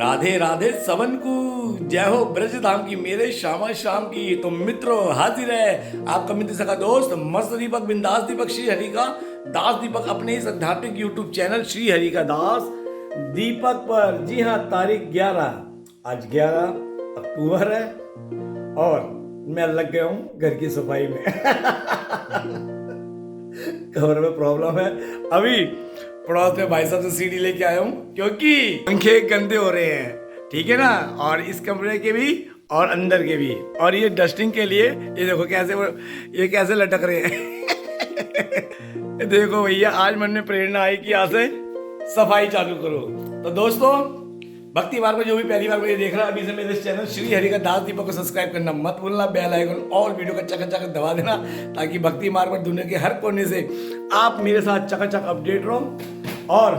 राधे राधे सबन को जय हो ब्रज धाम की मेरे श्यामा श्याम की। तो मित्रों हाजिर है आपका मित्र सका दोस्त मस्त दीपक बिंदास दीपक श्री हरि का दास दीपक अपने इस आध्यात्मिक यूट्यूब चैनल श्री हरि का दास दीपक पर। जी हाँ, तारीख 11 आज 11 अक्टूबर है और मैं लग गया हूँ घर की सफाई में। कमरे में प्रॉब्लम है। अभी पड़ोस में भाई साहब से सीढ़ी लेके आया हूँ क्योंकि पंखे गंदे हो रहे हैं, ठीक है ना। और इस कमरे के भी और अंदर के भी, और ये डस्टिंग के लिए ये देखो ये कैसे लटक रहे हैं। देखो भैया, आज मन में प्रेरणा आई कि यहाँ से सफाई चालू करो। तो दोस्तों, भक्ति मार्ग में जो भी पहली बार मुझे देख रहा है अभी से मेरे चैनल श्री हरि का दास दीपक को सब्सक्राइब करना मत भूलना, बेल आइकन और वीडियो का चकाचक दबा देना ताकि भक्ति मार्ग में दुनिया के हर कोने से आप मेरे साथ चकाचक अपडेट रहो और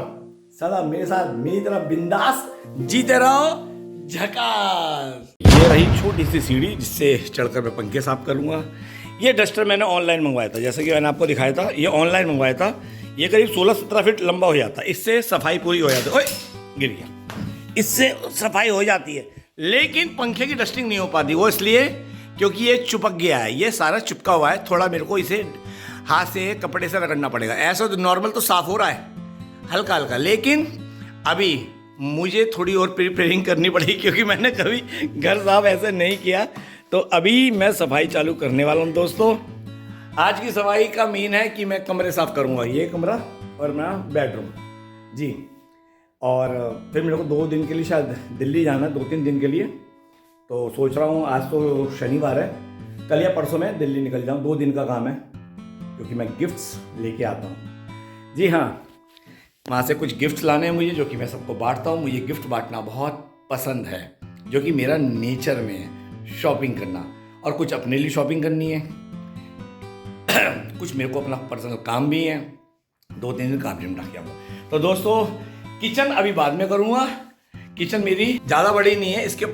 सदा मेरे साथ मेरी तरह बिंदास जीते रहो झकास। ये रही छोटी सी सीढ़ी जिससे चढ़कर मैं पंखे साफ करूंगा। ये डस्टर मैंने ऑनलाइन मंगवाया था, जैसे कि मैंने आपको दिखाया था, ये ऑनलाइन मंगवाया था। ये करीब 16-17 फीट लंबा हो जाता है, इससे सफाई पूरी हो जाती है। ओए गिर गया। इससे सफाई हो जाती है, लेकिन पंखे की डस्टिंग नहीं हो पाती। वो इसलिए क्योंकि ये चिपक गया है, ये सारा चिपका हुआ है। थोड़ा मेरे को इसे हाथ से कपड़े से रगड़ना पड़ेगा। ऐसा तो नॉर्मल तो साफ हो रहा है हल्का हल्का, लेकिन अभी मुझे थोड़ी और प्रिपेयरिंग करनी पड़ेगी क्योंकि मैंने कभी घर साफ ऐसे नहीं किया। तो अभी मैं सफाई चालू करने वाला हूँ दोस्तों। आज की सफाई का मेन है कि मैं कमरे साफ करूँगा, ये कमरा और मेरा बेडरूम जी। और फिर मेरे को 2 दिन के लिए शायद दिल्ली जाना है, 2-3 दिन के लिए। तो सोच रहा हूँ, आज तो शनिवार है, कल या परसों में दिल्ली निकल जाऊँ। 2 दिन का काम है क्योंकि मैं गिफ्ट्स लेके आता हूँ। जी हाँ, वहाँ से कुछ गिफ्ट्स लाने हैं मुझे, जो कि मैं सबको बांटता हूँ। मुझे गिफ्ट बांटना बहुत पसंद है, जो कि मेरा नेचर में है, शॉपिंग करना। और कुछ अपने लिए शॉपिंग करनी है, कुछ मेरे को अपना पर्सनल काम भी है। 2-3 दिन काम निपटा के आऊँगा। तो दोस्तों, किचन अभी बाद में करूँगा। किचन मेरी ज़्यादा बड़ी नहीं है, इसके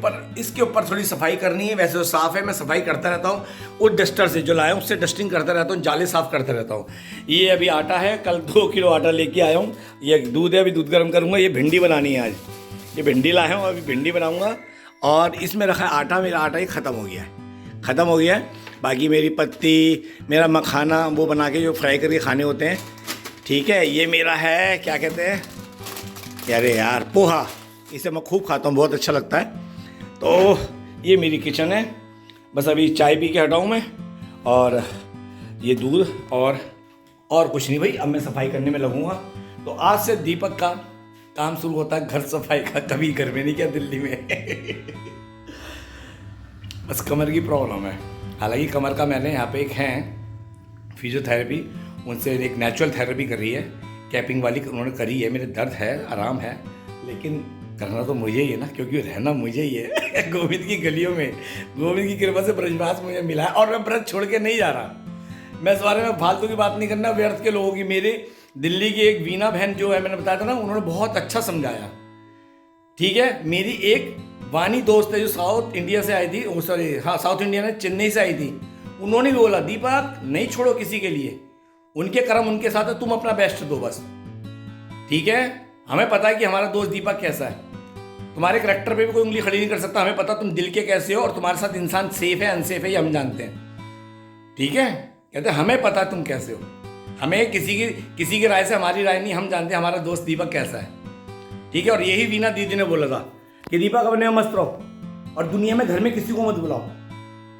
ऊपर थोड़ी सफाई करनी है। वैसे तो साफ़ है, मैं सफाई करता रहता हूँ। वो डस्टर से जो लाया हूँ उससे डस्टिंग करता रहता हूँ, जाले साफ़ करता रहता हूँ। ये अभी आटा है, कल 2 किलो आटा लेके आया हूँ। ये दूध है, अभी दूध गर्म करूँगा। ये भिंडी बनानी है आज, ये भिंडी लाया हूँ, अभी भिंडी बनाऊँगा। और इसमें रखा है आटा, मेरा आटा ही ख़त्म हो गया है। बाकी मेरी पत्ती, मेरा मखाना वो बना के जो फ्राई करके खाने होते हैं, ठीक है। ये मेरा है, क्या कहते हैं, अरे यार, पोहा। इसे मैं खूब खाता हूँ, बहुत अच्छा लगता है। तो ये मेरी किचन है। बस अभी चाय पी के हटाऊँ मैं, और ये दूध और कुछ नहीं भाई। अब मैं सफाई करने में लगूंगा। तो आज से दीपक का काम शुरू होता है घर सफाई का। कभी घर में नहीं किया, दिल्ली में। बस कमर की प्रॉब्लम है। हालांकि कमर का मैंने यहाँ पे एक है फिजियोथेरेपी, उनसे एक नेचुरल थेरेपी कर रही है, कैपिंग वाली उन्होंने करी है। मेरे दर्द है, आराम है, लेकिन करना तो मुझे ही है ना, क्योंकि रहना मुझे ही है। गोविंद की गलियों में गोविंद की कृपा से ब्रजवास मुझे मिला है, और मैं ब्रज छोड़ के नहीं जा रहा। मैं इस बारे में फालतू की बात नहीं करना, व्यर्थ के लोगों की। मेरे दिल्ली की एक वीना बहन जो है, मैंने बताया था ना, उन्होंने बहुत अच्छा समझाया, ठीक है। मेरी एक वानी दोस्त है जो साउथ इंडिया से आई थी, साउथ इंडिया में चेन्नई से आई थी। उन्होंने भी बोला, दीपक नहीं छोड़ो किसी के लिए, उनके कर्म उनके साथ है, तुम अपना बेस्ट दो बस, ठीक है। हमें पता है कि हमारा दोस्त दीपक कैसा है, तुम्हारे करैक्टर पे भी कोई उंगली खड़ी नहीं कर सकता। हमें पता तुम दिल के कैसे हो, और तुम्हारे साथ इंसान सेफ है अनसेफ है ये हम जानते हैं, ठीक है। कहते हमें पता तुम कैसे हो, हमें किसी की राय से हमारी राय नहीं, हम जानते हैं हमारा दोस्त दीपक कैसा है, ठीक है। और यही वीना दीदी ने बोला था कि दीपक अपने मस्त रहो और दुनिया में घर में किसी को मत बुलाओ।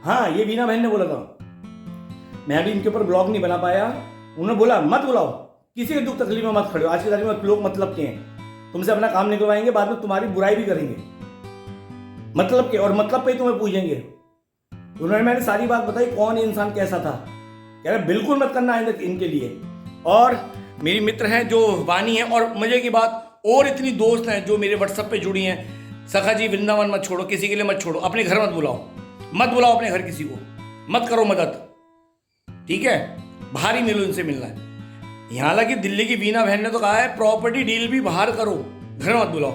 हाँ, ये वीना बहन ने बोला था। मैं अभी इनके ऊपर ब्लॉग नहीं बना पाया। उन्होंने बोला मत बुलाओ, किसी के दुख तकलीफ में मत खड़े हो। आज की तारीख में लोग मतलब के हैं, तुमसे अपना काम निकलवाएंगे, बाद में तुम्हारी बुराई भी करेंगे, मतलब के, और मतलब पे ही तुम्हें पूछेंगे। उन्होंने मैंने सारी बात बताई, कौन इंसान कैसा था। कह रहे बिल्कुल मत करना है इनके लिए। और मेरी मित्र हैं जो वानी है, और मजे की बात, और इतनी दोस्त हैं जो मेरे व्हाट्सएप पे जुड़ी हैं। सखा जी वृंदावन मत छोड़ो, किसी के लिए मत छोड़ो, अपने घर मत बुलाओ अपने घर किसी को, मत करो मदद, ठीक है। बाहर ही मिलो, इनसे मिलना है। यहाँ हालांकि दिल्ली की वीना बहन ने तो कहा है प्रॉपर्टी डील भी बाहर करो, घर मत बुलाओ।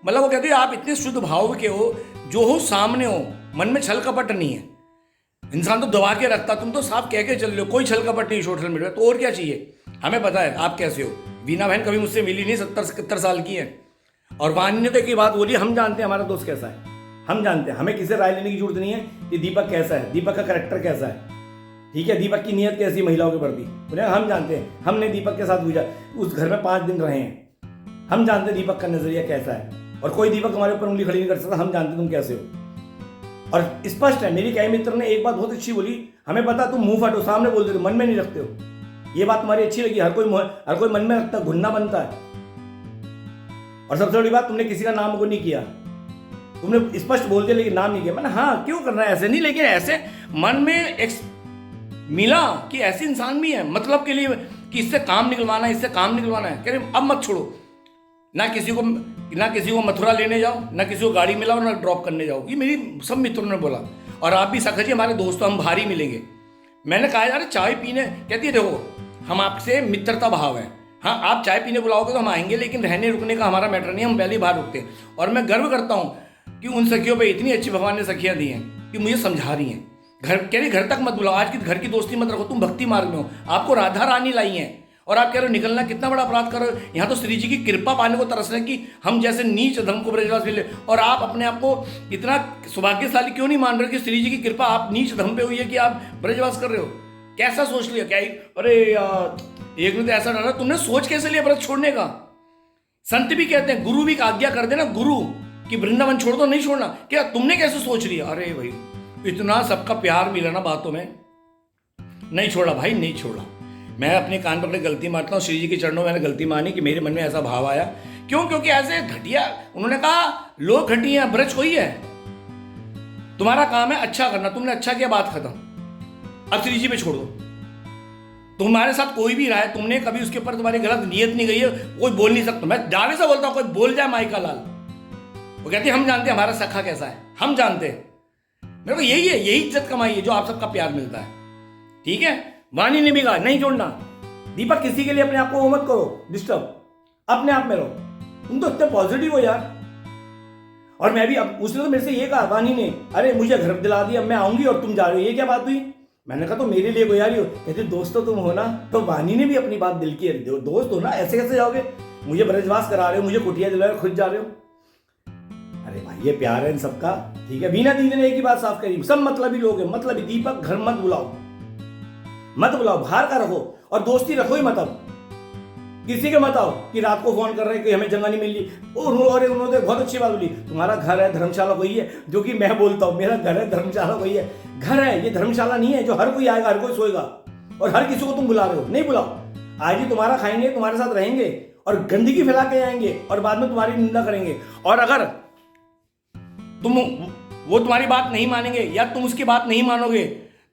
मतलब वो कहती है आप इतने शुद्ध भाव के हो, जो हो सामने हो, मन में छल कपट नहीं है। इंसान तो दबा के रखता, तुम तो साफ कह के चल रहे हो, कोई छल कपट नहीं सोशल मीडिया, तो और क्या चाहिए। हमें पता है आप कैसे हो। वीना बहन कभी मुझसे मिली नहीं, 70-71 साल की है, और वानी ने तो एक ही बात बोली, हम जानते हैं हमारा दोस्त कैसा है, हम जानते हैं, हमें किसी राय लेने की जरूरत नहीं है कि दीपक कैसा है, दीपक का कैरेक्टर कैसा है, ठीक है, दीपक की नीयत कैसी है महिलाओं के प्रति, बोले हम जानते हैं, हमने दीपक के साथ उस घर में 5 दिन रहे हैं, हम जानते हैं दीपक का नजरिया कैसा है, और कोई दीपक हमारे ऊपर उंगली खड़ी नहीं कर सकता, हम जानते तुम कैसे हो। और स्पष्ट है, मेरी कई मित्र ने एक बात बहुत अच्छी बोली, हमें पता तुम मुंह फाटो, सामने बोल देते हो, मन में नहीं रखते हो। ये बात तुम्हारी अच्छी लगी, हर कोई मन में रखता, घुनना बनता है। और सबसे बड़ी बात, तुमने किसी का नाम को नहीं किया, तुमने स्पष्ट बोल दिया लेकिन नाम नहीं किया। मैंने हाँ क्यों करना है, ऐसे नहीं, लेकिन ऐसे मन में एक मिला कि ऐसे इंसान भी है, मतलब के लिए कि इससे काम निकलवाना है, इससे काम निकलवाना है, कह रहे अब मत छोड़ो, ना किसी को मथुरा लेने जाओ, ना किसी को गाड़ी मिलाओ, ना ड्रॉप करने जाओ। ये मेरी सब मित्रों ने बोला, और आप भी सखा जी हमारे दोस्तों, हम भारी मिलेंगे। मैंने कहा यार चाय पीने, कहती है देखो हम आपसे मित्रता भाव है, हाँ आप चाय पीने बुलाओगे तो हम आएंगे, लेकिन रहने रुकने का हमारा मैटर नहीं, हम पहले ही बाहर रुकते हैं। और मैं गर्व करता हूँ कि उन सखियों पे इतनी अच्छी भगवान ने सखियाँ दी हैं कि मुझे समझा रही हैं, कह रही घर तक मत बुलाओ, आज की घर की दोस्ती मत रखो, तुम भक्ति मार्ग में हो, आपको राधा रानी लाई हैं और आप कह रहे हो निकलना, कितना बड़ा अपराध कर रहे हो। यहाँ तो श्री जी की कृपा पाने को तरस रहे हैं कि हम जैसे नीच धर्म को ब्रजवास मिले, और आप अपने आप को इतना सौभाग्यशाली क्यों नहीं मान रहे कि श्री जी की कृपा आप नीच धर्म पे हुई है कि आप ब्रजवास कर रहे हो। कैसा सोच लिया, क्या अरे यार एक ने तो ऐसा डरा, तुमने सोच कैसे लिया व्रत छोड़ने का। संत भी कहते हैं, गुरु भी आज्ञा कर देना, गुरु कि वृंदावन छोड़ दो, नहीं छोड़ना, क्या तुमने कैसे सोच लिया। अरे भाई इतना सबका प्यार मिला ना बातों में, नहीं छोड़ा भाई, नहीं छोड़ा। मैं अपने कान पकड़े गलती मारता हूँ, श्री जी के चरणों में मैंने गलती मानी कि मेरे मन में ऐसा भाव आया, क्यों, क्योंकि ऐसे घटिया, उन्होंने कहा लोग घटिया, ब्रज कोई है, तुम्हारा काम है अच्छा करना, तुमने अच्छा किया, बात खत्म, अब श्री जी पे छोड़ दो। तुम्हारे साथ कोई भी रहा है, तुमने कभी उसके ऊपर तुम्हारी गलत नियत नहीं गई है, कोई बोल नहीं सकता। मैं दावे से बोलता हूं, कोई बोल जाए माइका लाल, वो कहती है हम जानते हैं हमारा सखा कैसा है, हम जानते हैं। मेरे को यही है, यही इज्जत कमाई है जो आप सबका प्यार मिलता है, ठीक है। वाणी ने भी कहा नहीं छोड़ना, दीपक किसी के लिए अपने आप को वो मत करो डिस्टर्ब, अपने आप में रहो, तुम तो इतने पॉजिटिव हो यार। और मैं भी, अब उसने तो मेरे से ये कहा वाणी ने, अरे मुझे घर दिला दिया, मैं आऊंगी और तुम जा रहे हो, ये क्या बात हुई। मैंने कहा तो मेरे लिए कोई आ रही हो, कहते दोस्तों तुम हो ना। तो वाणी ने भी अपनी बात दिल की, दोस्त हो ना, ऐसे कैसे जाओगे, मुझे ब्रजवास करा रहे हो, मुझे कुटिया दिला रहे हो, खुद जा रहे हो। अरे भाई ये प्यार है इन सबका, ठीक है। बीना दीदी ने एक ही बात साफ करी, सब मतलबी लोग हैं, मतलबी, दीपक घर मत बुलाओ, मत बुलाओ, बाहर का रखो, और दोस्ती रखो ही मत। अब किसी के मत आओ कि रात को फोन कर रहे हैं कि हमें जगह नहीं मिल रही। और उन्होंने बहुत अच्छी बात बोली, तुम्हारा घर है धर्मशाला वही है, जो कि मैं बोलता हूँ मेरा घर है धर्मशाला वही है। घर है, ये धर्मशाला नहीं है जो हर कोई आएगा, हर कोई सोएगा, और हर किसी को तुम बुला रहे हो, नहीं बुलाओ। आज ही तुम्हारा खाएंगे, तुम्हारे साथ रहेंगे, और गंदगी फैला के आएंगे, और बाद में तुम्हारी निंदा करेंगे। और अगर वो तुम्हारी बात नहीं मानेंगे या तुम उसकी बात नहीं मानोगे,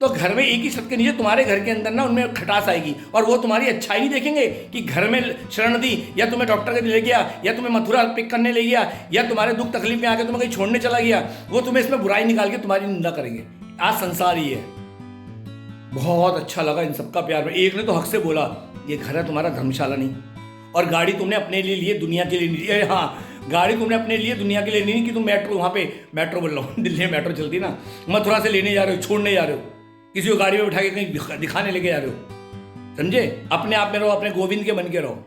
तो घर में एक ही छत के नीचे तुम्हारे घर के अंदर ना उनमें खटास आएगी, और वो तुम्हारी अच्छाई नहीं देखेंगे कि घर में शरण दी, या तुम्हें डॉक्टर के ले गया, या तुम्हें मथुरा पिक करने ले गया, या तुम्हारे दुख तकलीफ में आके तुम्हें कहीं छोड़ने चला गया। वो तुम्हें इसमें बुराई निकाल के तुम्हारी निंदा करेंगे। आज संसार ही है। बहुत अच्छा लगा इन सबका प्यार। एक ने तो हक से बोला ये घर है तुम्हारा धर्मशाला नहीं, और गाड़ी तुमने अपने लिए ली, दुनिया के लिए नहीं। हाँ, गाड़ी तुमने अपने लिए दुनिया के लिए नहीं कि तुम मेट्रो, वहाँ पे मेट्रो बोल रहा हूँ, दिल्ली में मेट्रो चलती ना, मथुरा से लेने जा रहे हो, छोड़ने जा रहे हो, किसी को गाड़ी में उठा के कहीं दिखाने लेके जा रहे हो, समझे। अपने आप में रहो, अपने गोविंद के बन के रहो।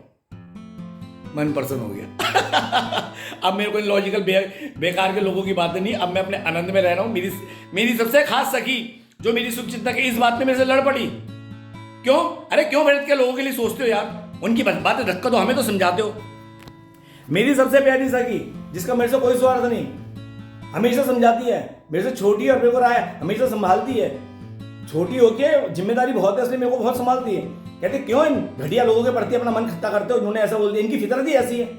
मन प्रसन्न हो गया। अब मेरे को लॉजिकल बेकार के लोगों की बातें नहीं, अब मैं अपने आनंद में रह रहा हूँ। मेरी सबसे खास सखी जो मेरी सुख चिंता की इस बात में मेरे से लड़ पड़ी। क्यों, अरे क्यों मेरे के लोगों के लिए सोचते हो यार, उनकी बातें धक्का दो, हमें तो समझाते हो। मेरी सबसे प्यारी सखी जिसका मेरे से कोई स्वार्थ नहीं, हमेशा समझाती है, मेरे से छोटी और मेरे को राय हमेशा संभालती है। छोटी होके जिम्मेदारी बहुत है, इसलिए मेरे को बहुत संभालती है। कहते क्यों इन घटिया लोगों के प्रति अपना मन खट्टा करते हो, उन्होंने ऐसा बोल दिया, इनकी फितरत ही ऐसी है,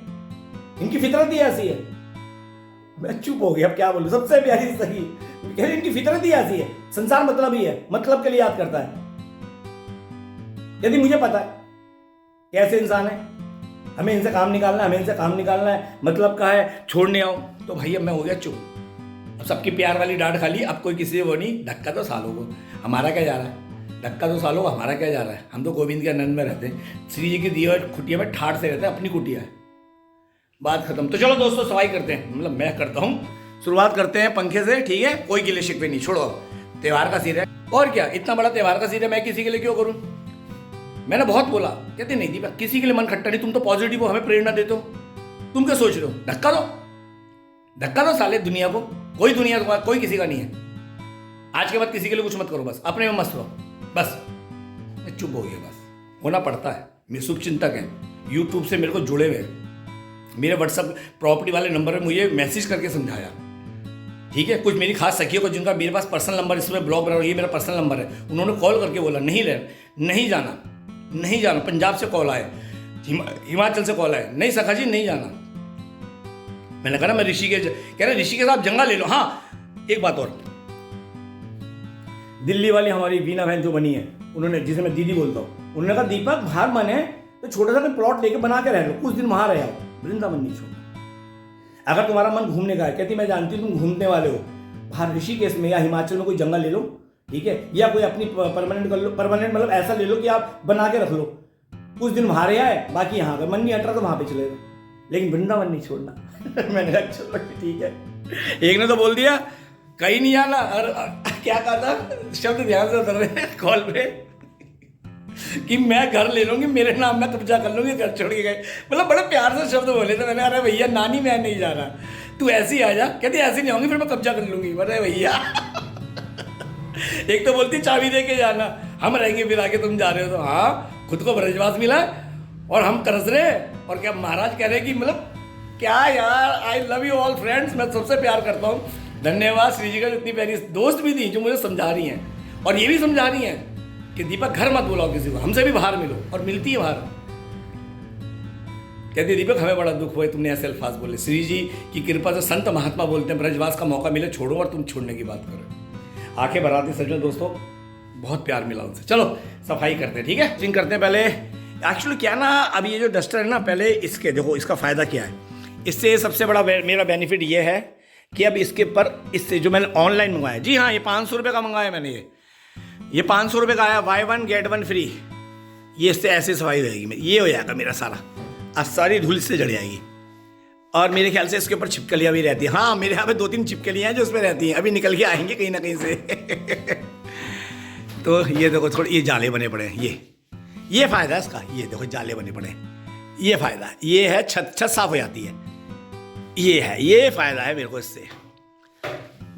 इनकी फितरत ही ऐसी है। मैं चुप हो गया, अब क्या बोलूं। सबसे प्यारी सखी कह रही इनकी फितरत ही ऐसी है, संसार मतलब ही है, मतलब के लिए याद करता है। यदि मुझे पता है कैसे इंसान है, हमें इनसे काम निकालना है, हमें इनसे काम निकालना है, मतलब का है छोड़ने आओ, तो भाई अब मैं हो गया चुप। अब सबकी प्यार वाली डांट खा ली, अब कोई किसी वो नहीं। धक्का तो सालों को, हमारा क्या जा रहा है, धक्का तो सालों को हमारा क्या जा रहा है। हम तो गोविंद के आनंद में रहते हैं, श्री जी की दी हुई कुटिया में ठाठ से रहते हैं, अपनी कुटिया है, बात खत्म। तो चलो दोस्तों सफाई करते हैं, मतलब मैं करता हूँ, शुरुआत करते हैं पंखे से, ठीक है। कोई गिले शिकवे नहीं, छोड़ो, त्यौहार का सीर है, और क्या, इतना बड़ा त्यौहार का सीर है, मैं किसी के लिए क्यों करूँ। मैंने बहुत बोला, कहते नहीं दीपक किसी के लिए मन खट्टा नहीं, तुम तो पॉजिटिव हो, हमें प्रेरणा देते हो, तुम क्या सोच रहे हो? धक्का दो साले दुनिया को। कोई दुनिया तो कोई किसी का नहीं है। आज के बाद किसी के लिए कुछ मत करो, बस अपने में मस्त रहो। बस मैं चुप हो गया। बस होना पड़ता है। मेरे शुभचिंतक हैं, यूट्यूब से मेरे को जुड़े हुए हैं। मेरे व्हाट्सअप प्रॉपर्टी वाले नंबर पे मुझे मैसेज करके समझाया, ठीक है। कुछ मेरी खास सखियों को जिनका मेरे पास पर्सनल नंबर इसमें ब्लॉक बना, ये मेरा पर्सनल नंबर है, उन्होंने कॉल करके बोला नहीं जाना। पंजाब से कॉल आए, हिमाचल से कॉल आए, नहीं सखा जी नहीं जाना। मैंने कहा ना मैं ऋषिकेश, कह रहे ऋषिकेश आप जंगा ले लो। हाँ एक बात और, दिल्ली वाली हमारी वीना बहन जो बनी है, उन्होंने, जिसे मैं दीदी बोलता हूँ, उन्होंने कहा दीपक बाहर मन है तो छोटा सा प्लॉट लेके बना के रह लो, कुछ दिन वहां रह आओ, वृंदावन नहीं छोड़ना। अगर तुम्हारा मन घूमने का है, कहती मैं जानती हूँ तुम घूमने वाले हो, बाहर ऋषिकेश में या हिमाचल में कोई जंगल ले लो, ठीक है, या कोई अपनी परमानेंट कर लो। परमानेंट मतलब ऐसा ले लो कि आप बना के रख लो, कुछ दिन वहां रह आए, बाकी यहाँ का मन नहीं हट रहा तो वहां पे चले गए, लेकिन वृंदावन नहीं छोड़ना। मैंने कहा चलो ठीक है। एक ने तो बोल दिया कहीं नहीं आना, और क्या कहा था, शब्द ध्यान से उतर रहे हैं कॉल पे, कि मैं घर ले लूंगी, मेरे नाम में कब्जा कर लूंगी, घर छोड़ के गए। मतलब बड़े प्यार से शब्द बोले थे। मैंने अरे भैया नानी मैं नहीं जा रहा, तू ऐसी आ जा। कहती ऐसी नहीं आऊंगी, फिर मैं कब्जा कर लूंगी। अरे भैया एक तो बोलती चाबी दे के जाना, हम रहेंगे फिर आगे तुम जा रहे हो तो। हाँ खुद को ब्रजवास मिला और हम तरस रहे, और क्या महाराज कह रहे कि मतलब क्या यार। I love you all friends, मैं सबसे प्यार करता हूँ। धन्यवाद श्री जी का, इतनी प्यारी दोस्त भी थी जो मुझे समझा रही हैं, और ये भी समझा रही हैं कि दीपक घर मत बुलाओ किसी को, हमसे भी बाहर मिलो, और मिलती है बाहर। कहती दीपक हमें बड़ा दुख हुआ तुमने ऐसे अल्फाज बोले। श्री जी की कृपा से संत महात्मा बोलते हैं ब्रजवास का मौका मिले छोड़ो, और तुम छोड़ने की बात करो। आंखें भर आती सच में दोस्तों, बहुत प्यार मिला उनसे। चलो सफाई करते हैं, ठीक है, चिंग करते हैं। पहले एक्चुअली क्या ना, अब ये जो डस्टर है ना, पहले इसके देखो इसका फ़ायदा क्या है। इससे सबसे बड़ा मेरा बेनिफिट ये है कि अब इसके ऊपर, इससे जो मैंने ऑनलाइन मंगवाया, जी हाँ ये 500 रुपये का मंगाया मैंने, ये 500 रुपये का आया, बाय 1 गेट 1 फ्री। ये इससे ऐसे सफाई हो जाएगी, ये हो जाएगा मेरा सारा, आज सारी धूल से जड़ जाएगी। और मेरे ख्याल से इसके ऊपर छिपकलियाँ भी रहती हैं। हाँ मेरे यहाँ पे 2-3 छिपकलियाँ हैं जो उसमें रहती हैं, अभी निकल के आएंगे कहीं ना कहीं से। तो ये देखो थोड़े ये जाले बने पड़े हैं, ये फ़ायदा है इसका, ये देखो जाले बने पड़े हैं, ये फ़ायदा है। ये है छत साफ हो जाती है, ये फ़ायदा है मेरे को इससे,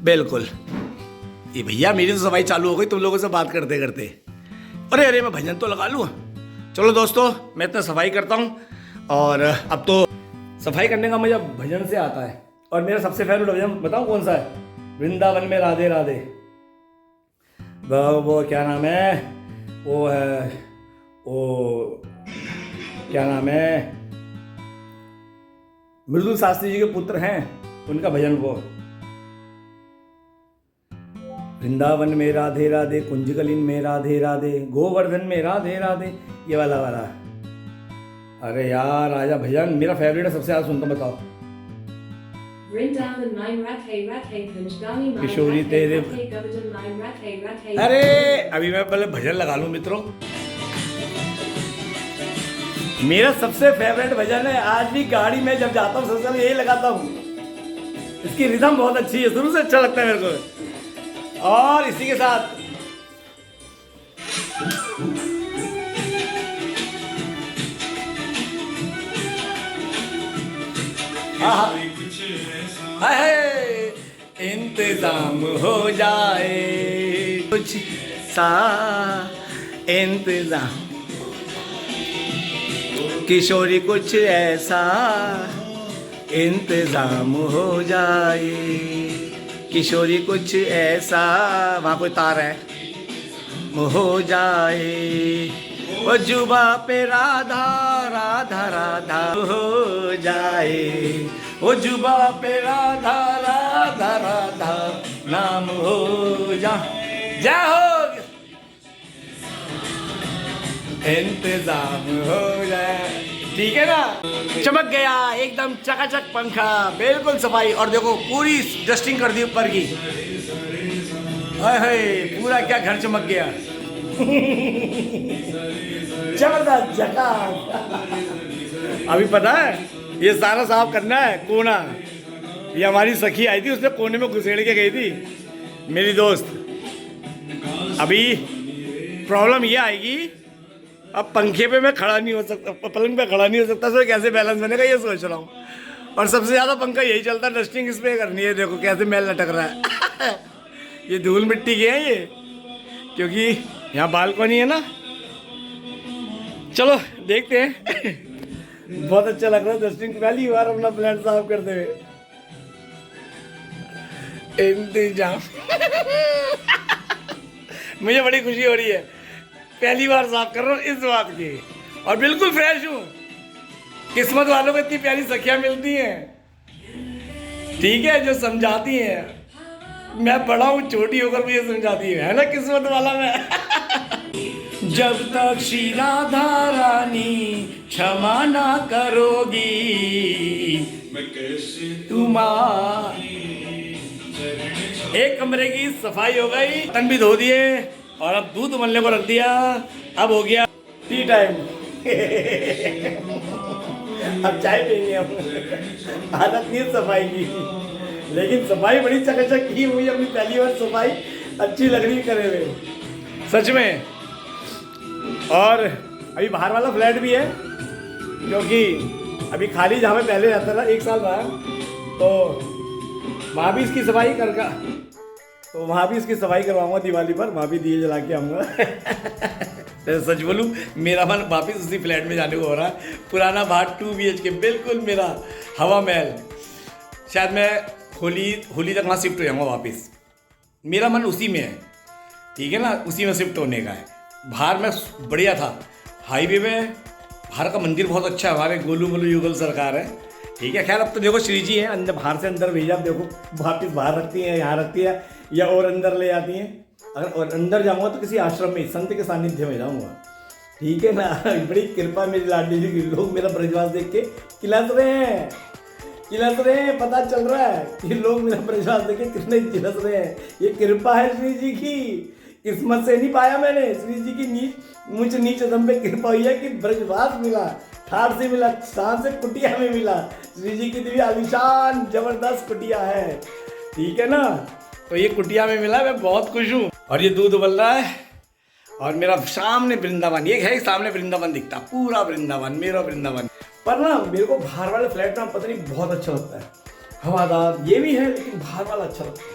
बिल्कुल। ये भैया मेरी तो सफाई चालू हो गई तुम लोगों से बात करते करते। अरे मैं भजन तो लगा लूँ। चलो दोस्तों मैं इतना सफाई करता हूँ, और अब तो सफाई करने का मजा भजन से आता है। और मेरा सबसे फेवरेट भजन बताऊँ कौन सा है? वृंदावन में राधे राधे। वो क्या नाम है, वो है, वो क्या नाम है, मृदुल शास्त्री जी के पुत्र हैं, उनका भजन वो, वृंदावन में राधे राधे, कुंजकलिन में राधे राधे, गोवर्धन में राधे राधे, ये वाला। अरे यार आजा भजन मेरा फेवरेट है, सबसे ज्यादा सुनता, बताओ। किशोरी तेरे, अरे अभी मैं पहले भजन लगा लूं मित्रों। मेरा सबसे फेवरेट भजन है, आज भी गाड़ी में जब जाता हूँ सबसे यही लगाता हूँ। इसकी रिदम बहुत अच्छी है, शुरू से अच्छा लगता है मेरे को। और इसी के साथ हाय इंतजाम हो जाए कुछ सा, इंतजाम किशोरी कुछ ऐसा, इंतजाम हो जाए किशोरी कुछ ऐसा, वहाँ कोई तार है, हो जाए वो जुबा पे राधा राधा राधा हो जाए, वो जुबा पे राधा राधा राधा नाम हो जाए, जय हो इंतजाम हो जाए, ठीक है ना। चमक गया एकदम चकाचक पंखा, बिल्कुल सफाई। और देखो पूरी डस्टिंग कर दी ऊपर की, हाय पूरा क्या घर चमक गया। जबरदस्त झकास। अभी पता है ये सारा साफ करना है कोना, ये हमारी सखी आई थी, उसने कोने में घुसेड़ के गई थी मेरी दोस्त। अभी प्रॉब्लम ये आएगी, अब पंखे पे मैं खड़ा नहीं हो सकता, पलंग पे खड़ा नहीं हो सकता, तो कैसे बैलेंस बनेगा ये सोच रहा हूँ। और सबसे ज़्यादा पंखा यही चलता है, डस्टिंग स्प्रे करनी है। देखो कैसे मैल लटक रहा है। ये धूल मिट्टी के हैं ये, क्योंकि यहाँ बालकनी है ना। चलो देखते हैं। बहुत अच्छा लग रहा है डस्टिंग, पहली बार अपना प्लांट साफ करते हुए। इंतजाम मुझे बड़ी खुशी हो रही है, पहली बार साफ कर रहा हूँ इस बात की, और बिल्कुल फ्रेश हूँ। किस्मत वालों को इतनी प्यारी सखियाँ मिलती हैं, ठीक है, जो समझाती हैं। मैं बड़ा हूँ, छोटी होकर भी ये समझाती है ना, किस्मत वाला मैं। जब तक श्री राधा रानी क्षमा ना करोगी, तुम्हारी एक कमरे की सफाई हो गई, बर्तन भी धो दिए, और अब दूध उबलने को रख दिया। अब हो गया टी टाइम। अब चाय पीएंगे हम। आदत नहीं है सफाई की, लेकिन सफाई बड़ी चकाचक की हुई। अपनी पहली बार सफाई अच्छी लग रही करे हुए, सच में। और अभी बाहर वाला फ्लैट भी है, क्योंकि अभी खाली जहाँ पे पहले रहता था 1 साल बाहर, तो वहाँ भी इसकी सफाई तो वहाँ भी इसकी सफाई करवाऊंगा दिवाली पर, वहाँ भी दिए जला के आऊँगा। तो सच बोलूँ, मेरा मन वापस उसी फ्लैट में जाने को हो रहा है। पुराना बाहर 2 BHK बिल्कुल मेरा हवा महल। शायद मैं होली तक वहाँ शिफ्ट हो जाऊँगा वापस। मेरा मन उसी में है, ठीक है ना, उसी में शिफ्ट होने का है। बाहर में बढ़िया था, हाईवे में बाहर का मंदिर बहुत अच्छा है, हमारे गोलू मोलू युगल सरकार है, ठीक है। खैर अब तो देखो श्री जी हैं, अंदर बाहर से अंदर भेजा, अब देखो वापिस बाहर रखती हैं, यहाँ रखती है, या और अंदर ले जाती हैं। अगर और अंदर जाऊँगा तो किसी आश्रम में संत के सानिध्य में जाऊँगा, ठीक है ना। बड़ी कृपा मेरी लाडली जी की, लोग मेरा ब्रजवास देख के खिलस रहे हैं। पता चल रहा है कि लोग मेरा ब्रजवास देख के कितने खिलस रहे हैं। ये कृपा है श्री जी की, किस्मत से नहीं पाया मैंने। श्री जी की मुझ नीच दम पे कृपा हुई है कि ब्रजवास मिला, ठाट से मिला, शान से कुटिया में मिला। श्री जी की दिव्य आलिशान जबरदस्त कुटिया है, ठीक है ना। तो ये कुटिया में मिला, मैं बहुत खुश हूँ। और ये दूध उबल रहा है, और मेरा सामने वृंदावन, ये है सामने वृंदावन दिखता, पूरा वृंदावन, मेरा वृंदावन। पर ना मेरे को बाहर वाले फ्लैट में पता नहीं बहुत अच्छा लगता है, हवादार ये भी है, लेकिन बाहर वाला अच्छा लगता है।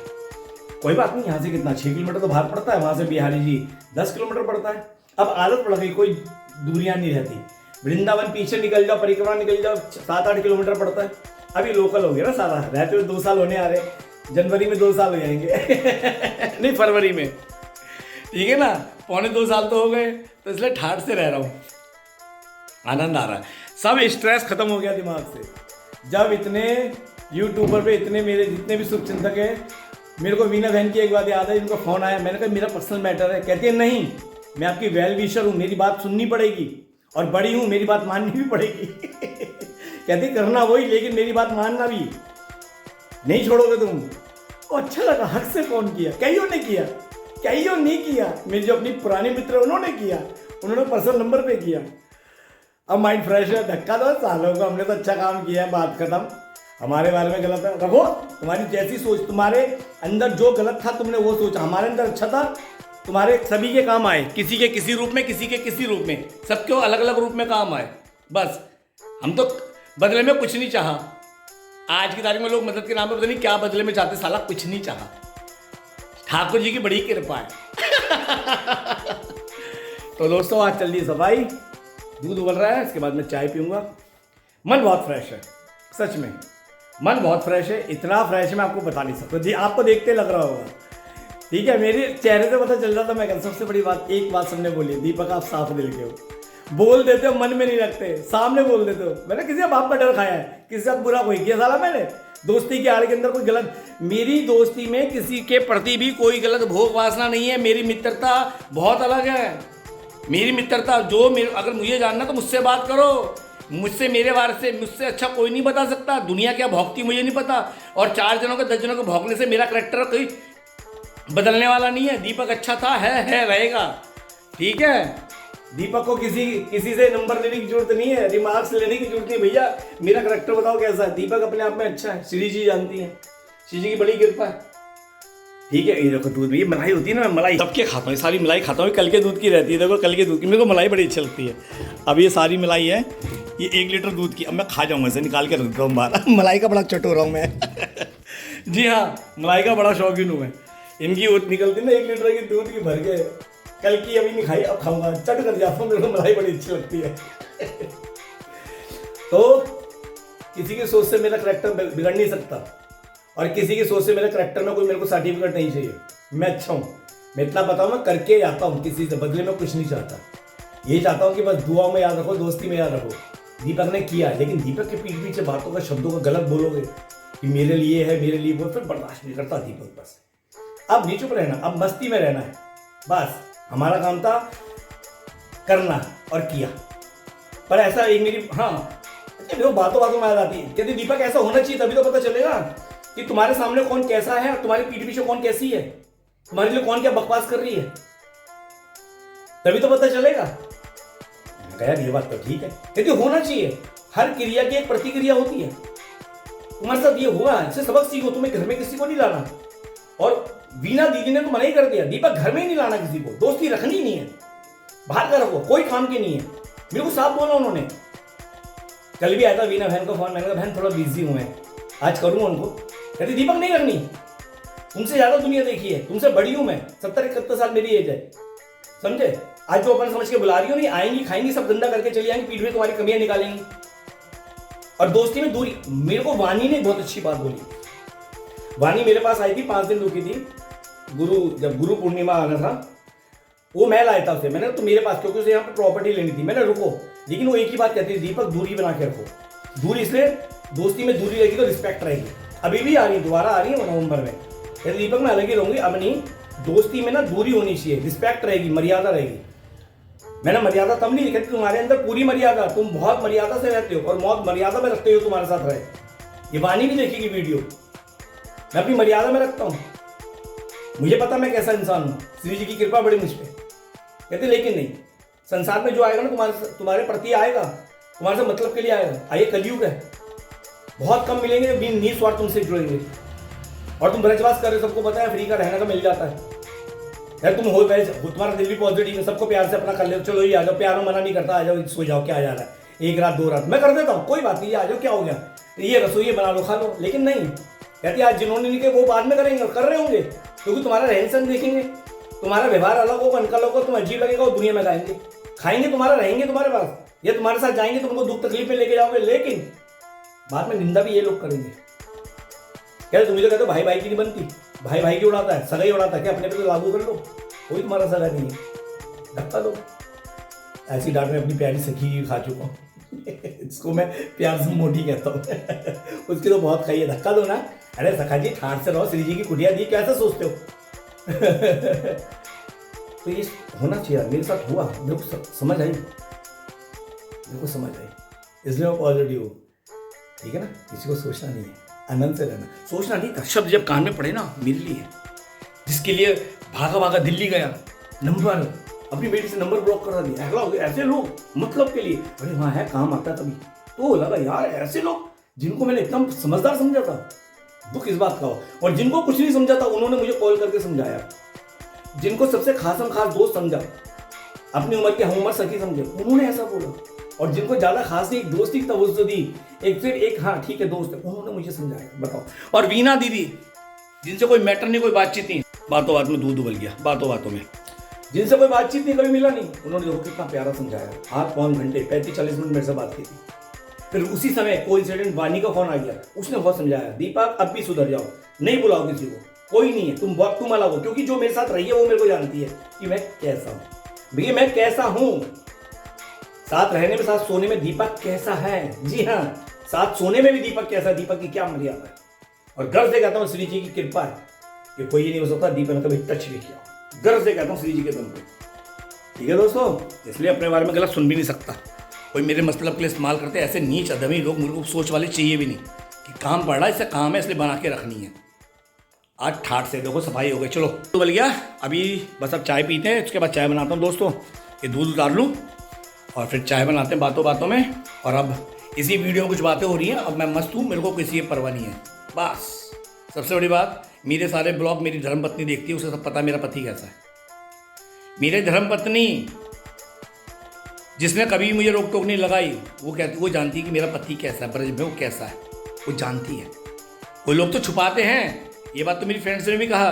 कोई बात नहीं, यहाँ से कितना 6 किलोमीटर तो बाहर पड़ता है, वहाँ से बिहारी जी 10 किलोमीटर पड़ता है। अब आदत पड़ गई, कोई दूरियाँ नहीं रहती। वृंदावन पीछे निकल जाओ, परिक्रमा निकल जाओ, 7-8 किलोमीटर पड़ता है। अभी लोकल हो गया ना सारा, रहते हुए 2 साल होने आ रहे, जनवरी में 2 साल हो जाएंगे। नहीं, फरवरी में, ठीक है ना, 2.25 साल तो हो गए, तो इसलिए ठाट से रह रहा हूँ, आनंद आ रहा है। सब स्ट्रेस खत्म हो गया दिमाग से। जब इतने यूट्यूबर पे इतने मेरे जितने भी शुभचिंतक हैं, मेरे को वीना बहन की एक बात याद है, इनका फ़ोन आया, मैंने कहा मेरा पर्सनल मैटर है। कहती है नहीं, मैं आपकी वेल विशर हूँ, मेरी बात सुननी पड़ेगी, और बड़ी हूँ, मेरी बात माननी भी पड़ेगी। कहती करना वही, लेकिन मेरी बात मानना भी, नहीं छोड़ोगे तुम। तो अच्छा लगा, हक से फ़ोन किया, कईयों ने किया, कईयों नहीं किया। मेरी जो अपनी पुरानी मित्र उन्होंने किया, उन्होंने पर्सनल नंबर पे किया। अब माइंड फ्रेश है, धक्का दो सालों को, हमने तो अच्छा काम किया है, बात खत्म। हमारे बारे में गलत है, रखो तुम्हारी जैसी सोच, तुम्हारे अंदर जो गलत था तुमने वो सोचा, हमारे अंदर अच्छा था, तुम्हारे सभी के काम आए, किसी के किसी रूप में, किसी के किसी रूप में, सबके अलग अलग रूप में काम आए। बस हम तो बदले में कुछ नहीं चाहा। आज की तारीख में लोग मदद के नाम पे पता नहीं क्या बदले में चाहते, साला कुछ नहीं चाहा। ठाकुर जी की बड़ी कृपा है। तो दोस्तों आज चल रही सफाई, दूध उबल रहा है, इसके बाद मैं चाय पीऊंगा। मन बहुत फ्रेश है, सच में मन बहुत फ्रेश है, इतना फ्रेश है मैं आपको बता नहीं सकता। आपको देखते लग रहा होगा, ठीक है, मेरे चेहरे से पता चल रहा था। मैं कहता सबसे बड़ी बात, एक बात सबने बोली, दीपक आप साफ दिल के हो, बोल देते हो, मन में नहीं रखते, सामने बोल देते हो। मैंने किसी का बाप का डर खाया है, किसी का बुरा कोई किया साला मैंने, दोस्ती के आड़ के अंदर कोई गलत, मेरी दोस्ती में किसी के प्रति भी कोई गलत भोग वासना नहीं है। मेरी मित्रता बहुत अलग है, मेरी मित्रता जो अगर मुझे जानना तो मुझसे बात करो, मुझसे मेरे बारे से मुझसे अच्छा कोई नहीं बता सकता। दुनिया क्या भौंकती मुझे नहीं पता, और 4 जनों के 10 जनों के भौंकने से मेरा करैक्टर कोई बदलने वाला नहीं है। दीपक अच्छा था, है रहेगा, ठीक है। दीपक को किसी से नंबर लेने की जरूरत नहीं है, रिमार्क्स लेने की जरूरत नहीं। भैया मेरा करैक्टर बताओ कैसा है। दीपक अपने आप में अच्छा है, श्री जी जानती है, श्री जी की बड़ी कृपा है, ठीक है। ये देखो दूध में ये मलाई होती है ना, मैं मलाई सबके खाता हूँ, सारी मलाई खाता हूँ। कल के दूध की रहती है, देखो कल के दूध की, मेरे को मलाई बड़ी अच्छी लगती है। अब ये सारी मलाई है, ये 1 लीटर दूध की, अब मैं खा जाऊंगा इसे, निकाल के रख देता हूँ बाहर। मलाई का बड़ा चटोर हूँ मैं। जी हाँ, मलाई का बड़ा शौकीन हूँ मैं। इनकी वो निकलती ना 1 लीटर की दूध की भर के, कल की अभी नहीं खाई, अब खाऊंगा, चट कर जाता हूँ, मेरे को मलाई बड़ी अच्छी लगती है। तो किसी की सोच से मेरा करैक्टर बिगड़ नहीं सकता, और किसी की सोच से मेरे करैक्टर में कोई मेरे को सर्टिफिकेट नहीं चाहिए। मैं अच्छा हूँ, मैं इतना बताऊँ, मैं करके जाता हूँ, किसी से बदले में कुछ नहीं चाहता। ये चाहता हूँ कि बस दुआओं में याद रखो, दोस्ती में याद रखो। दीपक ने किया, लेकिन दीपक के पीठ पीछे बातों का, शब्दों का गलत बोलोगे कि मेरे लिए है, मेरे लिए वो, फिर बर्दाश्त नहीं करता दीपक। बस अब नहीं चुप रहना, अब मस्ती में रहना है। बस हमारा काम था करना और किया। पर ऐसा एक मेरी, हाँ देखो, बातों में याद आती है, कहते दीपक ऐसा होना चाहिए, तभी तो पता चलेगा कि तुम्हारे सामने कौन कैसा है और तुम्हारी पीठ पीछे कौन कैसी है, तुम्हारे लिए कौन क्या बकवास कर रही है, तभी तो पता चलेगा। यार ये बात तो ठीक है, कहती होना चाहिए, हर क्रिया की एक प्रतिक्रिया होती है। तुम्हारे साथ ये हुआ, इससे सबक सीखो, तुम्हें घर में किसी को नहीं लाना। और वीना दीदी ने तो मना ही कर दिया, दीपक घर में ही नहीं लाना किसी को, दोस्ती रखनी नहीं है, बाहर का रखो, कोई काम की नहीं है। मेरे को साफ बोला उन्होंने। कल भी आया था वीना बहन का फोन, मैंने कहा बहन थोड़ा बिजी हूं मैं, आज करूंगा उनको। कहती दीपक नहीं करनी, तुमसे ज्यादा दुनिया देखी है, तुमसे बड़ी हूं मैं, 70-71 साल मेरी एज है, समझे। आज जो अपन समझ के बुला रही हो, नहीं आएंगी, खाएंगी, सब गंदा करके चली आएंगी, पीठ में तुम्हारी कमियां निकालेंगी और दोस्ती में दूरी। मेरे को वानी ने बहुत अच्छी बात बोली। वानी मेरे पास आई थी, 5 दिन रुकी थी, जब गुरु पूर्णिमा आना था, वो मैं लाया था उसे। मैंने तो मेरे पास, क्योंकि उसे यहाँ पे प्रॉपर्टी लेनी थी, मैंने रुको, लेकिन वो एक ही बात कहती है, दीपक दूरी बना के रखो। दूरी इसलिए, दोस्ती में दूरी रहेगी तो रिस्पेक्ट रहेगी। अभी भी आ रही है, दोबारा आ रही है नवंबर में, कहते दीपक मैं अलग ही रहूंगी, अब नहीं, दोस्ती में ना दूरी होनी चाहिए, रिस्पेक्ट रहेगी, मर्यादा रहेगी। मैंने मर्यादा तब नहीं लिखी, तुम्हारे अंदर पूरी मर्यादा, तुम बहुत मर्यादा से रहते हो और बहुत मर्यादा में रखते हो, तुम्हारे साथ रहे। ये वानी भी देखेगी वीडियो, मैं अपनी मर्यादा में रखता हूँ, मुझे पता मैं कैसा इंसान हूँ, श्री जी की कृपा बड़ी मुझ पर। कहते लेकिन नहीं, संसार में जो आएगा ना तुम्हारे प्रति आएगा, तुम्हारे से मतलब के लिए आएगा। आइए कलयुग है, बहुत कम मिलेंगे बिन निस्वार्थ तुमसे जुड़ेंगे। और तुम ब्रजवास कर रहे हो, सबको पता है फ्री का रहने का मिल जाता है यार। तुम हो गए, तुम्हारा दिल भी पॉजिटिव है, सबको प्यार से अपना कर ले, चलो ये आ जाओ, प्यार में मना नहीं करता, आ जाओ सो जाओ, क्या आ जा रहा है, 1 रात 2 रात मैं कर देता हूँ, कोई बात नहीं, आ जाओ, क्या हो गया, ये रसोई बना लो, खा लो। लेकिन नहीं, कहती आज जिन्होंने नहीं किया वो बाद में करेंगे और कर रहे होंगे, क्योंकि तुम्हारा रहन सहन देखेंगे, तुम्हारा व्यवहार अलग होगा, उनका अलग होगा, तुम अजीब लगेगा, वो दुनिया में गाएंगे, खाएंगे तुम्हारा, रहेंगे तुम्हारे पास, या तुम्हारे साथ जाएंगे, तुमको दुख तकलीफ में लेके जाओगे, लेकिन बाद में निंदा भी ये लोग करेंगे। क्या तुम्हें तो कहते हो भाई भाई की नहीं बनती, भाई भाई की उड़ाता है, सगा ही उड़ाता है, क्या अपने पे तो लागू कर लो, कोई तुम्हारा सगा नहीं है, धक्का दो। ऐसी डांट में अपनी प्यारी सखी खा चुका हूँ। इसको मैं प्यार से मोटी कहता हूँ। उसकी तो बहुत खाई है, धक्का दो ना। अरे सखा जी ठाठ से रहो, श्री जी की कुटिया दी, कैसे सोचते हो। तो ये होना चाहिए, मेरे साथ हुआ, मेरे को समझ आई, मेरे को समझ आई, इसलिए मैं पॉजिटिव हूँ, ठीक है ना। किसी को सोचना नहीं है, आनंद से रहना, सोचना नहीं था। शब्द जब कान में पड़े ना, मेरे लिए, जिसके लिए भागा भागा दिल्ली गया, नंबर, अपनी बेटी से नंबर ब्लॉक करा दिया, ऐसे लोग मतलब के लिए, अरे वहाँ है काम आता तभी, तो लगा यार ऐसे लोग जिनको मैंने इतना समझदार समझा था, दुख इस बात का हो, और जिनको कुछ नहीं समझा था उन्होंने मुझे कॉल करके समझाया, जिनको सबसे खास दोस्त समझा, अपनी उम्र के हम उम्र सखी समझे, उन्होंने ऐसा बोला, और जिनको ज्यादा खास नहीं, एक दोस्ती की तवज्जो दी, एक फिर एक हाँ ठीक है दोस्त है, उन्होंने मुझे समझाया। बताओ। और वीना दीदी, जिनसे कोई मैटर नहीं, कोई बातचीत नहीं, बातों बात में दूध उबल गया, बातों बातों में, जिनसे कोई बातचीत नहीं, कभी मिला नहीं, उन्होंने देखो कितना प्यारा समझाया, 8-9 घंटे 35-40 मिनट मेरे से बात की थी। फिर उसी समय कोइंसिडेंट वानी का फोन आ गया, उसने बहुत समझाया, दीपक अब भी सुधर जाओ, नहीं बुलाओ किसी को, कोई नहीं है, तुम अलग हो, क्योंकि जो मेरे साथ रही है वो मेरे को जानती है कि मैं कैसा हूँ। भैया मैं कैसा हूँ, साथ रहने में, साथ सोने में दीपक कैसा है। जी हाँ, साथ सोने में भी दीपक कैसा है, दीपक की क्या मर्यादा है। और गर्व से कहता हूँ श्री जी की कृपा है कि कोई नहीं हो सकता, दीपक ने कभी टच भी किया, गर्व से कहता हूँ श्री जी के दम पे, ठीक है दोस्तों। इसलिए अपने बारे में गलत सुन भी नहीं सकता, कोई मेरे मतलब के लिए इस्तेमाल करते ऐसे नीच अदमी लोग, मेरे को सोच वाले चाहिए भी नहीं कि काम पड़ रहा है, इससे काम है इसलिए बना के रखनी है। आज ठाठ से देखो सफाई हो गई, चलो तो बल गया, अभी बस अब चाय पीते हैं, उसके बाद चाय बनाता हूँ दोस्तों, ये दूध उतार लूँ और फिर चाय बनाते हैं बातों बातों में। और अब इसी वीडियो में कुछ बातें हो रही हैं, अब मैं मस्त हूँ, मेरे को किसी की परवाह नहीं है। बस सबसे बड़ी बात, मेरे सारे ब्लॉग मेरी धर्मपत्नी देखती है, उसे सब पता मेरा पति कैसा है। मेरे धर्मपत्नी जिसने कभी मुझे रोक टोक नहीं लगाई, वो जानती है कि मेरा पति कैसा है, ब्रज में वो कैसा है, वो जानती है। वो लोग तो छुपाते हैं, ये बात तो मेरी फ्रेंड्स ने भी कहा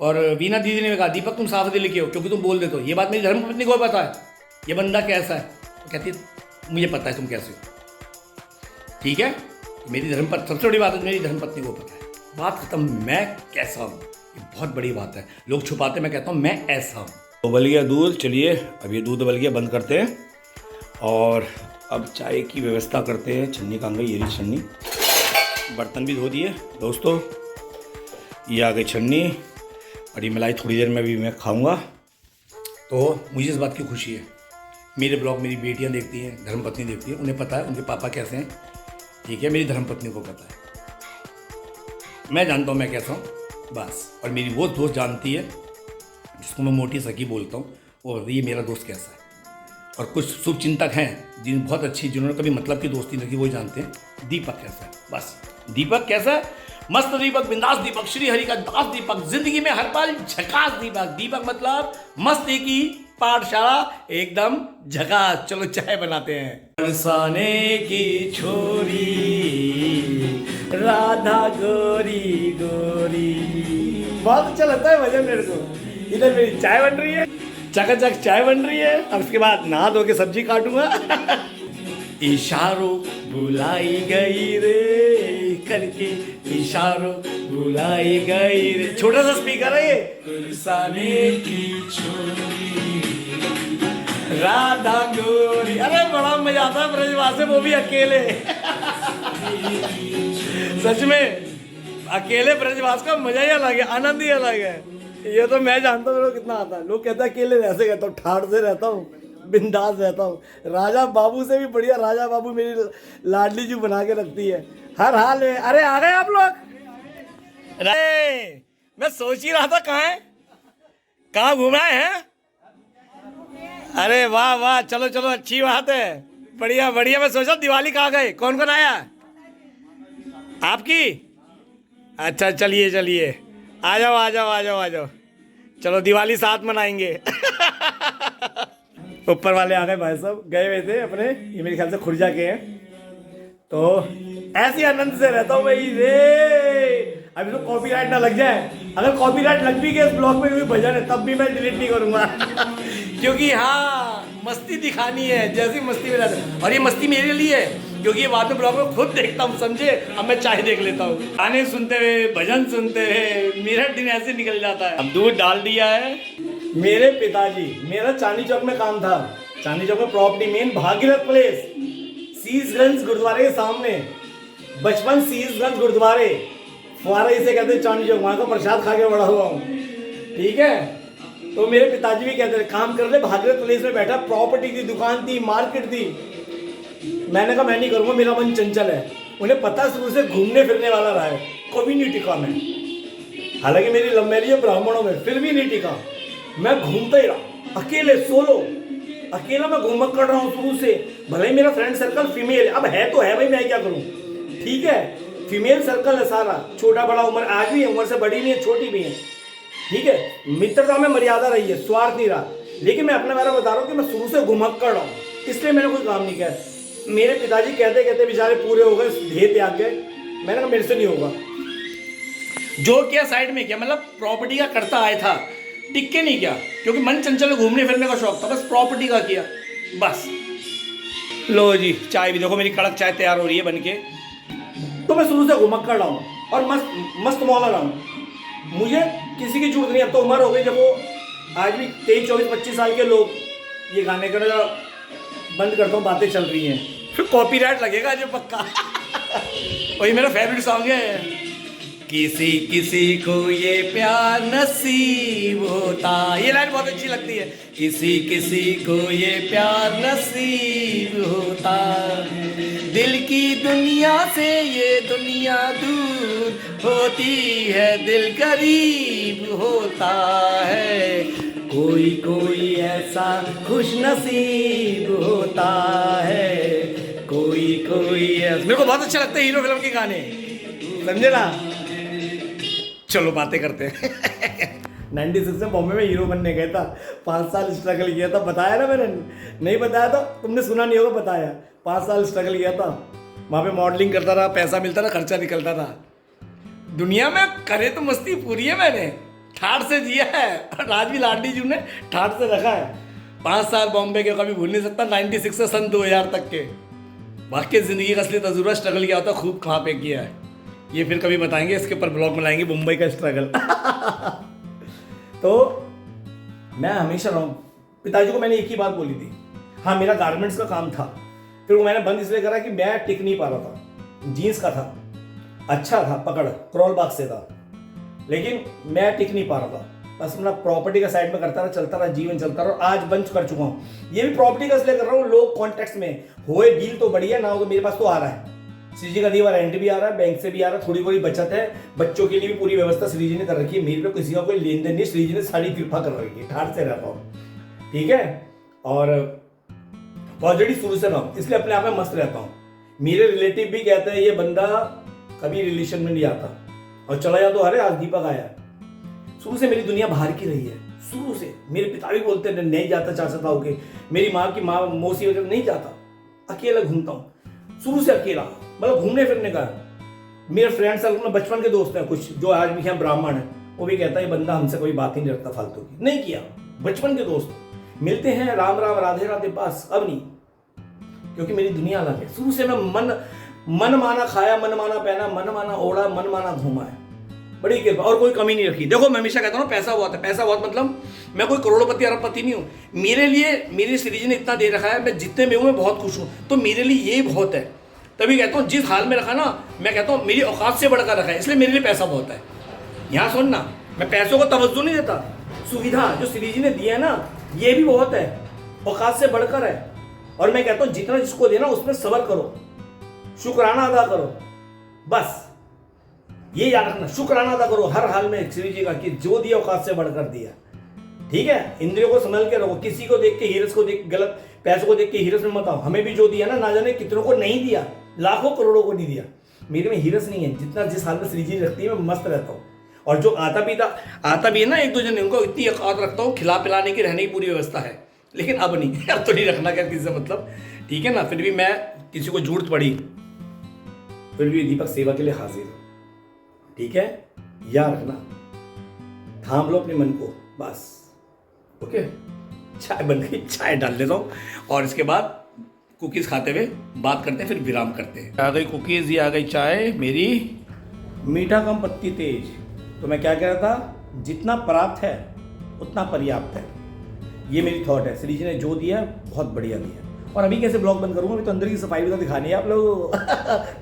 और वीना दीदी ने भी कहा, दीपक तुम साफ दिल के हो क्योंकि तुम बोल देते हो। ये बात मेरी धर्मपत्नी को पता है, ये बंदा कैसा है। वो कहती है मुझे पता है तुम कैसे हो। ठीक है, मेरी धर्मपत्नी, सबसे बड़ी बात है मेरी धर्मपत्नी को पता है। बात खत्म, मैं कैसा हूँ, ये बहुत बड़ी बात है। लोग छुपाते, मैं कहता हूँ मैं ऐसा हूँ। तो उबल गया दूध, चलिए अब ये दूध उबल गया, बंद करते हैं और अब चाय की व्यवस्था करते हैं। छन्नी कहाँ गई, ये रही छन्नी। बर्तन भी धो दिए दोस्तों, ये आ गई छन्नी और ये मलाई थोड़ी देर में भी मैं खाऊंगा। तो मुझे इस बात की खुशी है, मेरे ब्लॉग मेरी बेटियां देखती हैं, धर्मपत्नी देखती है, उन्हें पता है उनके पापा कैसे हैं। ठीक है, मेरी धर्मपत्नी को पता है, मैं जानता हूँ मैं कैसा हूँ बस। और मेरी वो दोस्त जानती है जिसको मैं मोटी सखी बोलता हूँ, वो ये मेरा दोस्त कैसा है। और कुछ शुभ चिंतक हैं जिन बहुत अच्छी, जिन्होंने कभी मतलब की दोस्ती नहीं की, वो जानते हैं दीपक कैसा है। बस दीपक कैसा है, मस्त दीपक, बिंदास दीपक, श्री हरि का दास दीपक, जिंदगी में हर पल झकास दीपक। दीपक मतलब मस्ती की पाठशाला, एकदम झकास। चलो चाय बनाते हैं। बरसाने की छोरी राधा गोरी गोरी, बहुत अच्छा लगता है भजन मेरे को। इधर मेरी चाय बन रही है, चकाचक चाय बन रही है। अब उसके बाद नहा धो के सब्जी काटूंगा। इशारों बुलाई गई रे करके, इशारों बुलाई गई रे। छोटा सा स्पीकर है ये। बरसाने की छोरी राधा गोरी, अरे बड़ा मजा आता है ब्रजवास से, वो भी अकेले। सच में अकेले ब्रजवास का मजा ही अलग है, आनंद ही अलग है। ये तो मैं जानता हूँ कितना आता है। लोग कहते हैं अकेले ऐसे कहता हूँ, ठाड़ से रहता हूँ, बिंदास रहता हूँ। राजा बाबू से भी बढ़िया, राजा बाबू मेरी लाडली जी बना के रखती है हर हाल में। अरे आ गए आप लोग। मैं सोच ही रहा था कहाँ घूमना है। अरे वाह वाह, चलो चलो अच्छी बात है, बढ़िया बढ़िया। मैं सोचा दिवाली कहाँ गए, कौन कौन आया आपकी? अच्छा चलिए चलिए, आ जाओ आ जाओ आ जाओ आ जाओ, चलो दिवाली साथ मनाएंगे। ऊपर वाले आ गए भाई साहब, गए हुए थे अपने, ये मेरे ख्याल से खुर्जा के हैं। तो ऐसे आनंद से रहता हूँ भाई रे। अभी तो कॉपीराइट ना लग जाए, अगर कॉपीराइट लग भी गया इस ब्लॉग में कोई भजन है तब भी मैं डिलीट नहीं करूँगा। क्योंकि हाँ, मस्ती दिखानी है, जैसी मस्ती में रहता है। और ये मस्ती मेरे लिए है क्योंकि ये बाद में ब्लॉग में खुद देखता हूँ, समझे। अब मैं चाय देख लेता हूँ, गाने सुनते हुए, भजन सुनते हुए मेरा दिन ऐसे निकल जाता है। अब दूध डाल दिया है। मेरे पिताजी, मेरा चांदनी चौक में काम था, चांदनी चौक में property main Bhagirath place, Sheeshganj गुरुद्वारे के सामने। बचपन शीशगंज गुरुद्वारे, फुआरा इसे कहते हैं चांदनी चौक, वहाँ का प्रसाद खा के बड़ा हुआ हूँ। ठीक है, तो मेरे पिताजी भी कहते थे काम कर ले, भागीरथ प्लेस में बैठा, प्रॉपर्टी की दुकान थी, मार्केट थी। मैंने कहा मैं नहीं करूँगा, मेरा मन चंचल है। उन्हें पता शुरू से घूमने फिरने वाला रहा है, कभी नहीं टिका मैं। हालांकि मेरी लव मैरिज है ब्राह्मणों में, फिर भी नहीं टिका। मैं घूमता ही रहा, अकेले, सोलो, अकेला मैं घूमक कर रहा हूँ शुरू से। भले ही मेरा फ्रेंड सर्कल फीमेल, अब है तो है भाई, मैं क्या करूँ। ठीक है, फीमेल सर्कल है सारा, छोटा बड़ा उम्र, आज भी उम्र से बड़ी भी है, छोटी भी है। ठीक है, मित्रता में मर्यादा रही है, स्वार्थ नहीं रहा। लेकिन मैं अपने बारे में बता रहा हूँ कि मैं शुरू से घुमक कर रहा हूँ, इसलिए मैंने कोई काम नहीं किया। मेरे पिताजी कहते कहते बेचारे पूरे हो गए, ध्येय त्याग गए। मैंने कहा मेरे से नहीं होगा। जो किया साइड में किया, मतलब प्रॉपर्टी का करता आया था, टिक के नहीं किया क्योंकि मन चंचल में घूमने फिरने का शौक था, बस प्रॉपर्टी का किया बस। लो जी, चाय भी देखो मेरी कड़क चाय तैयार हो रही है बनके। तो मैं शुरू से घुमक कर रहा हूँ और मस्त मौला रहा हूँ। मुझे किसी की जरूरत नहीं, अब तो उम्र हो गई। देखो आज भी 23, 24, 25 साल के लोग ये गाने करना बंद करता हूँ, बातें चल रही हैं, फिर कॉपीराइट लगेगा जो पक्का। वही मेरा फेवरेट सॉन्ग है, किसी किसी को ये प्यार नसीब होता। ये लाइन बहुत अच्छी लगती है, किसी किसी को ये प्यार नसीब होता, दिल की दुनिया से ये दुनिया दूर होती है, दिल करीब होता है, कोई कोई ऐसा खुश नसीब होता है, कोई कोई ऐसा। मेरे को बहुत अच्छा लगता है हीरो फिल्म के गाने, समझे ना। चलो बातें करते हैं। 96 में बॉम्बे में हीरो बनने गया था, 5 साल स्ट्रगल किया था, बताया ना मैंने, नहीं बताया था, तुमने सुना नहीं होगा, बताया 5 साल स्ट्रगल किया था, वहाँ पे मॉडलिंग करता रहा, पैसा मिलता था, खर्चा निकलता था। दुनिया में करे तो मस्ती पूरी है, मैंने ठाठ से जिया है, और आज भी लाडली जी ने ठाठ से रखा है। 5 साल बॉम्बे के कभी भूल नहीं सकता, 96 से सन 2000 तक के। वाकई ज़िंदगी का असली तजुर्बा, स्ट्रगल किया होता, खूब कहाँ पे किया है, ये फिर कभी बताएंगे, इसके ऊपर ब्लॉग बनाएंगे मुंबई का स्ट्रगल। तो मैं हमेशा रहा हूँ, पिताजी को मैंने एक ही बात बोली थी, हाँ मेरा गारमेंट्स का काम था, फिर वो मैंने बंद इसलिए करा कि मैं टिक नहीं पा रहा था, जीन्स का था, अच्छा था, पकड़ क्रॉल बाग से था, लेकिन मैं टिक नहीं पा रहा था, बस अपना प्रॉपर्टी का साइड में करता रहा, चलता रहा, जीवन चलता रहा, और आज बंद कर चुका हूँ। ये भी प्रॉपर्टी का इसलिए कर रहा हूँ, लोग कॉन्टेक्ट में होए डील तो बढ़िया ना हो, तो मेरे पास तो आ रहा है, श्री जी का दिया हुआ रेंट भी आ रहा है, बैंक से भी आ रहा है, थोड़ी थोड़ी बचत है, बच्चों के लिए भी पूरी व्यवस्था श्री जी ने कर रखी है, मेरे पे किसी का कोई लेन देन नहीं, श्री जी ने सारी कृपा कर रखी है, ठाठ से रहता हूँ, ठीक है। और पॉजिटिव शुरू से रहा हूँ, इसलिए अपने आप में मस्त रहता हूँ। मेरे रिलेटिव भी कहते हैं ये बंदा कभी रिलेशन में नहीं आता, और चला जा तो अरे आज दीपक आया। शुरू से मेरी दुनिया बाहर की रही है, शुरू से। मेरे पिता भी बोलते हैं नहीं जाता चाचा होके, मेरी माँ की माँ मौसी वगैरह नहीं जाता, अकेला घूमता हूँ, शुरू से अकेला, मतलब घूमने फिरने का। मेरे फ्रेंड सर्कल में बचपन के दोस्त हैं कुछ, जो आज भी हैं ब्राह्मण है, वो भी कहता है बंदा हमसे कोई बात ही नहीं रखता फालतू की, नहीं किया। बचपन के दोस्त मिलते हैं, राम राम राधे राधे, बस अब नहीं, क्योंकि मेरी दुनिया अलग है। शुरू से मैं मन माना खाया, मन माना पहना, मन माना ओढ़ा, मन माना घूमा है, बड़ी कृपा, और कोई कमी नहीं रखी। देखो मैं हमेशा कहता हूँ पैसा बहुत है, पैसा बहुत, मतलब मैं कोई करोड़पति अरबपति नहीं हूँ, मेरे लिए मेरी श्री जी ने इतना दे रखा है, मैं जितने में हूँ मैं बहुत खुश हूँ, तो मेरे लिए ये बहुत है। तभी कहता हूँ जिस हाल में रखा ना, मैं कहता हूँ मेरी औकात से बढ़कर रखा है, इसलिए मेरे लिए पैसा बहुत है। यहाँ सुनना, मैं पैसों को तवज्जो नहीं देता, सुविधा जो श्री जी ने दी है ना, ये भी बहुत है, औकात से बढ़कर है। और मैं कहता हूँ जितना जिसको देना उसमें सब्र करो, शुक्राना अदा करो, बस ये याद रखना, शुक्राना अदा करो हर हाल में श्री जी का, कि जो दिया औकात से बढ़कर दिया, ठीक है। इंद्रियों को संभल के रखो, किसी को देख के हीरस को देख, गलत पैसों को देख के हीरस में मत आओ। हमें भी जो दिया ना जाने कितनों को नहीं दिया, लाखों करोड़ों को नहीं दिया, मेरे में हीरस नहीं है। जितना जिस हाल में श्री जी रखती है मैं मस्त रहता हूँ। और जो आता भी है ना एक दो जन, उनको इतनी औकात रखता हूँ, खिला पिलाने की रहने की पूरी व्यवस्था है, लेकिन अब नहीं, अब तो नहीं रखना क्या किसी से मतलब, ठीक है ना। फिर भी मैं किसी को जरूरत पड़ी, फिर भी दीपक सेवा के लिए हाजिर, ठीक है। याद रखना, थाम लो अपने मन को, बस ओके। चाय बन गई, चाय डाल देता हूँ, और इसके बाद कुकीज़ खाते हुए बात करते हैं, फिर विराम करते हैं। आ गई कुकीज़, ये आ गई चाय मेरी, मीठा कम पत्ती तेज। तो मैं क्या कह रहा था, जितना प्राप्त है उतना पर्याप्त है, ये मेरी थॉट है। श्री जी ने जो दिया बहुत बढ़िया दिया। और अभी कैसे ब्लॉग बंद करूँगा, अभी तो अंदर की सफाई भी तो दिखानी है आप लोग।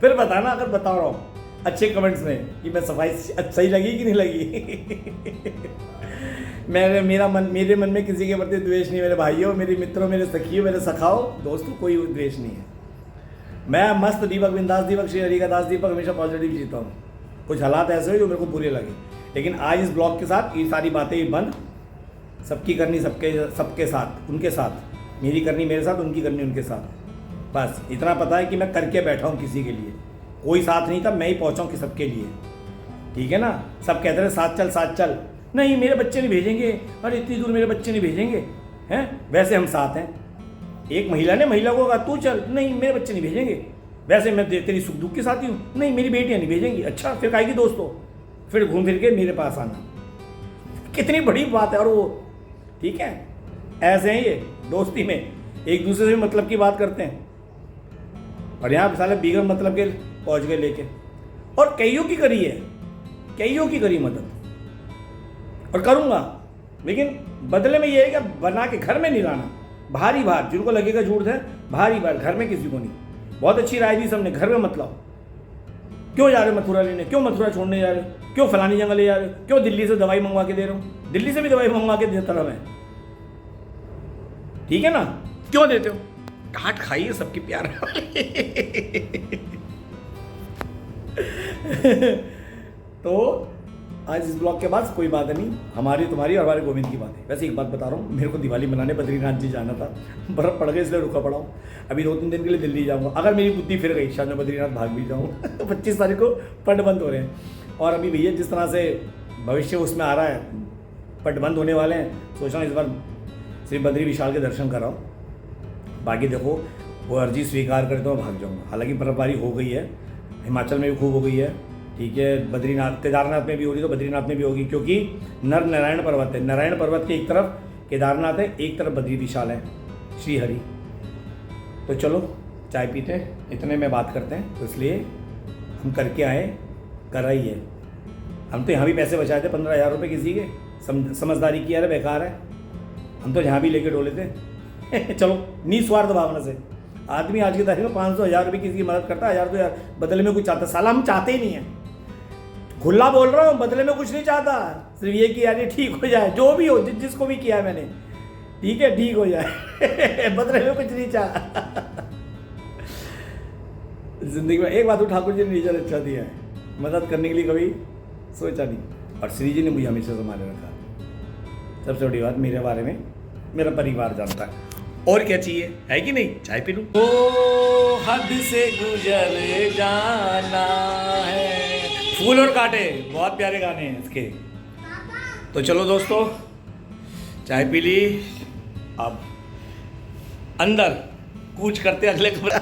फिर बताना अगर बता रहा हूँ अच्छे कमेंट्स में कि मैं सफाई सही लगी कि नहीं लगी। मेरे मन में किसी के प्रति द्वेष नहीं, मेरे भाइयों, मेरे मित्रों, मेरे सखियों, मेरे सखाओ, दोस्तों, कोई द्वेष नहीं है। मैं मस्त दीपक, बिंदास दीपक, श्री हरि का दास दीपक, हमेशा पॉजिटिव जीता हूँ। कुछ हालात ऐसे हुए जो मेरे को बुरे लगे, लेकिन आज इस ब्लॉग के साथ ये सारी बातें बंद। सबकी करनी सबके साथ, उनके साथ, मेरी करनी मेरे साथ, उनकी करनी उनके साथ। बस इतना पता है कि मैं करके बैठा हूँ किसी के लिए, कोई साथ नहीं था, मैं ही पहुँचा हूँ कि सबके लिए, ठीक है ना। सब कहते रहे साथ चल साथ चल, नहीं मेरे बच्चे नहीं भेजेंगे, अरे इतनी दूर मेरे बच्चे नहीं भेजेंगे, हैं वैसे हम साथ हैं। एक महिला ने महिला को कहा तू चल, नहीं मेरे बच्चे नहीं भेजेंगे, वैसे मैं तेरी सुख दुख के साथ ही हूँ, नहीं मेरी बेटियाँ नहीं भेजेंगी, अच्छा फिर काहे की दोस्तों, फिर घूम फिर के मेरे पास आना, कितनी बड़ी बात है। और वो ठीक है, ऐसे हैं ये दोस्ती में, एक दूसरे से मतलब की बात करते हैं, और यहाँ साले बिगड़ मतलब के पहुँच गए लेके। और कईयों की करी है, कईयों की करी मदद, और करूँगा, लेकिन बदले में ये है कि बना के घर में नहीं लाना, बाहर ही बाहर, जिनको लगेगा झूठ है बाहर ही बाहर, घर में किसी को नहीं। बहुत अच्छी राय दी सबने, घर में मत लाओ। क्यों जा रहे मथुरा लेने, क्यों मथुरा छोड़ने जा रहे, क्यों फलानी जगह ले जा रहे, क्यों दिल्ली से दवाई मंगवा के दे रहे हो, दिल्ली से भी दवाई मंगवा के देता रहा मैं, ठीक है ना, क्यों देते हो, काट खाइए सबकी प्यार। तो आज इस ब्लॉग के बाद कोई बात नहीं, हमारी तुम्हारी और हमारे गोविंद की बात है। वैसे एक बात बता रहा हूँ, मेरे को दिवाली मनाने बद्रीनाथ जी जाना था, बर्फ़ पड़ गई इसलिए रुका पड़ा हूँ। अभी 2-3 दिन के लिए दिल्ली जाऊँगा, अगर मेरी बुद्धि फिर गई शायद मैं बद्रीनाथ भाग भी जाऊँ। 25 तारीख को फंड बंद हो रहे हैं, और अभी भैया जिस तरह से भविष्य उसमें आ रहा है, पट बंद होने वाले हैं, सोच रहा हूँ इस बार श्री बद्री विशाल के दर्शन कराओ। बाकी देखो वो अर्जी स्वीकार करे तो मैं भाग जाऊँगा। हालांकि बर्फबारी हो गई है, हिमाचल में भी खूब हो गई है, ठीक है, बद्रीनाथ केदारनाथ में भी हो रही तो बद्रीनाथ में भी होगी, क्योंकि नर नारायण पर्वत है। नारायण पर्वत के एक तरफ केदारनाथ है, एक तरफ बद्री विशाल है, श्री हरि। तो चलो चाय पीते हैं, इतने में बात करते हैं। तो इसलिए हम करके आए, कर रही है। हम तो यहाँ भी पैसे बचाए थे 15,000 रुपये किसी के, समझदारी की यार बेकार है, हम तो यहाँ भी लेके डोले थे। चलो निस्वार्थ भावना से आदमी आज की तारीख में 500,000 रुपये किसी की मदद करता है, 1,000 तो बदले में कुछ चाहता, साला हम चाहते ही नहीं है, खुला बोल रहा हूँ, बदले में कुछ नहीं चाहता, सिर्फ ये कि यार ये ठीक हो जाए, जो भी हो, जिसको भी किया है मैंने, ठीक है ठीक हो जाए। बदले में कुछ नहीं चाहा। जिंदगी में एक बात तो ठाकुर जी ने नेचर अच्छा दिया है, मदद करने के लिए कभी सोचा नहीं, और श्री जी ने मुझे हमेशा संभाले रखा। सबसे बड़ी बात मेरे बारे में मेरा परिवार जानता है, और क्या चाहिए, है कि नहीं। चाय पी लूं। ओ हद से गुजर जाना है, फूल और कांटे, बहुत प्यारे गाने हैं इसके। तो चलो दोस्तों चाय पी ली, अब अंदर कूच करते अगले कमरा।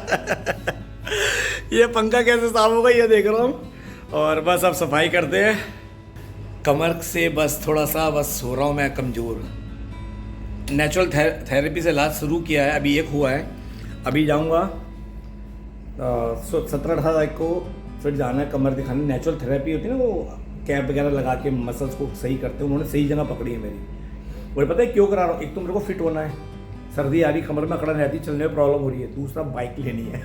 ये पंखा कैसे साफ होगा ये देख रहा हूँ, और बस अब सफाई करते हैं। कमर से बस थोड़ा सा बस हो रहा हूँ मैं कमज़ोर। नेचुरल थेरेपी से इलाज शुरू किया है, अभी एक हुआ है, अभी जाऊँगा 17-18 तारीख को फिर जाना है कमर दिखाने। नेचुरल थेरेपी होती है ना, वो कैप वगैरह लगा के मसल्स को सही करते हैं, उन्होंने सही जगह पकड़ी है मेरी। और पता है क्यों करा रहा हूँ, एक तो मेरे को फिट होना है, सर्दी आ रही, कमर में अकड़न रहती, चलने में प्रॉब्लम हो रही है, दूसरा बाइक लेनी है।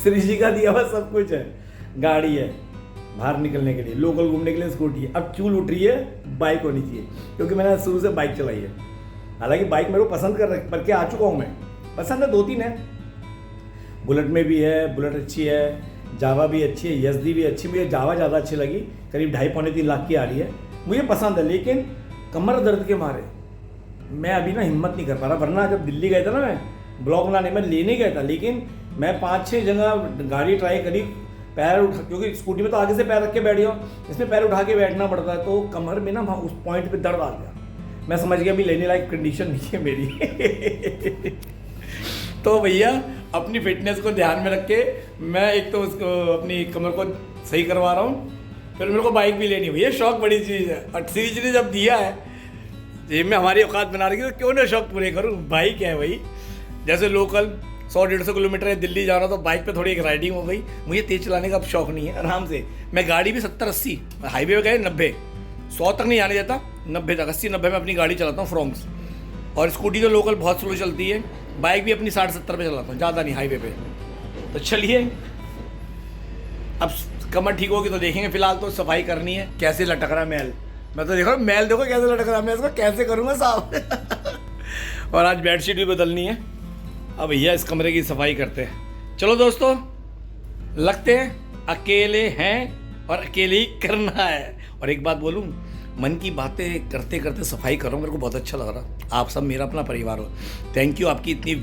श्री जी का दिया हुआ सब कुछ है, गाड़ी है बाहर निकलने के लिए, लोकल घूमने के लिए स्कूटी है, अब चूल उठ रही है बाइक होनी चाहिए, क्योंकि मैंने शुरू से बाइक चलाई है। हालांकि बाइक मेरे को पसंद करके आ चुका हूँ मैं, पसंद है 2-3 है, बुलेट में भी है, बुलेट अच्छी है, जावा भी अच्छी है, यजदी भी अच्छी, मुझे जावा ज़्यादा अच्छी लगी, करीब 2.5-3 लाख की आ रही है, मुझे पसंद है। लेकिन कमर दर्द के मारे मैं अभी ना हिम्मत नहीं कर पा रहा, वरना जब दिल्ली गया था ना मैं ब्लॉक लाने में लेने गया था, लेकिन मैं 5-6 जगह गाड़ी ट्राई करी, पैर उठा, क्योंकि स्कूटी में तो आगे से पैर रख के बैठ गया, इसमें पैर उठा के बैठना पड़ता है, तो कमर में ना वहाँ उस पॉइंट पे दर्द आ गया, मैं समझ गया अभी लेने लायक कंडीशन नहीं है मेरी। तो भैया अपनी फिटनेस को ध्यान में रख के मैं एक तो उसको अपनी कमर को सही करवा रहा हूँ, फिर मेरे को बाइक भी लेनी है। भैया शौक बड़ी चीज़ है, और श्री जी ने जब दिया है जेब में हमारी औकात बना रही है, तो क्यों ना शौक पूरे करूँ। बाइक है भाई, जैसे लोकल 100-150 किलोमीटर है दिल्ली जा रहा तो बाइक पे थोड़ी एक राइडिंग हो गई। मुझे तेज़ चलाने का अब शौक नहीं है, आराम से मैं गाड़ी भी 70-80, हाईवे पे गए 90, 100 तक नहीं आने देता, 90 तक, 80-90 में अपनी गाड़ी चलाता हूँ फ्रॉन्क्स, और स्कूटी तो लोकल बहुत स्लो चलती है, बाइक भी अपनी 60-70 पे चलाता हूँ, ज़्यादा नहीं हाईवे पे। तो चलिए अब कमर ठीक होगी तो देखेंगे, फिलहाल तो सफाई करनी है। कैसे लटक रहा है मैल, मैं तो देख रहा हूँ मैल, देखो कैसे लटक रहा है, मैं इसको कैसे करूँगा साफ। और आज बेडशीट भी बदलनी है। अब भैया इस कमरे की सफाई करते हैं। चलो दोस्तों लगते हैं, अकेले हैं और अकेले ही करना है। और एक बात बोलूँ, मन की बातें करते करते सफाई कर रहा हूँ, मेरे को बहुत अच्छा लग रहा। आप सब मेरा अपना परिवार हो, थैंक यू, आपकी इतनी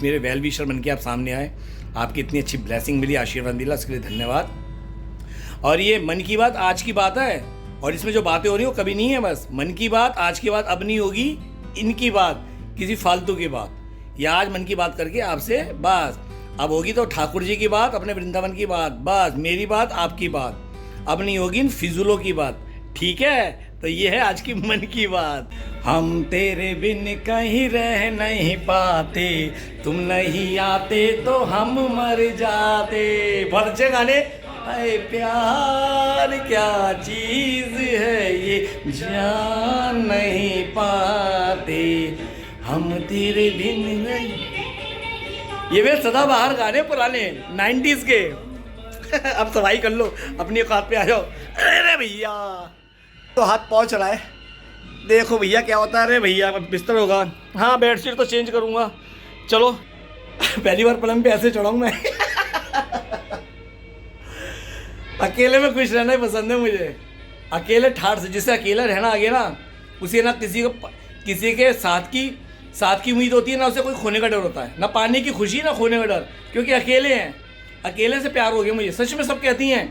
मेरे वेल विशर बन के आप सामने आए, आपकी इतनी अच्छी ब्लेसिंग मिली, आशीर्वाद मिला, इसके लिए धन्यवाद। और ये मन की बात आज की बात है, और इसमें जो बातें हो रही हो कभी नहीं है, बस मन की बात आज की बात, अब नहीं होगी इनकी बात, किसी फालतू की बात। या आज मन की बात करके आपसे बस, अब होगी तो ठाकुर जी की बात, अपने वृंदावन की बात, बस मेरी बात आपकी बात, अब नहीं होगी इन फिजूलों की बात, ठीक है। तो ये है आज की मन की बात। हम तेरे बिन कहीं रह नहीं पाते, तुम नहीं आते तो हम मर जाते। बहुत अच्छे गाने। हाय प्यार क्या चीज है ये जान नहीं पाते, हम तेरे बिन नहीं। ये वे सदाबहार गाने पुराने 90s के। अब सफाई कर लो, अपनी औकात पे आ जाओ। अरे भैया तो हाथ पहुँच रहा है, देखो भैया क्या होता है। अरे भैया बिस्तर होगा, हाँ बेडशीट तो चेंज करूँगा। चलो पहली बार पलंग पे ऐसे चढ़ाऊँ मैं। अकेले में खुश रहना ही पसंद है मुझे, अकेले ठाठ से। जिससे अकेला रहना आ गया ना, उसे ना किसी के साथ की उम्मीद होती है, ना उसे कोई खोने का डर होता है, ना पाने की खुशी ना खोने का डर, क्योंकि अकेले हैं। अकेले से प्यार हो गया मुझे, सच में सब कहती हैं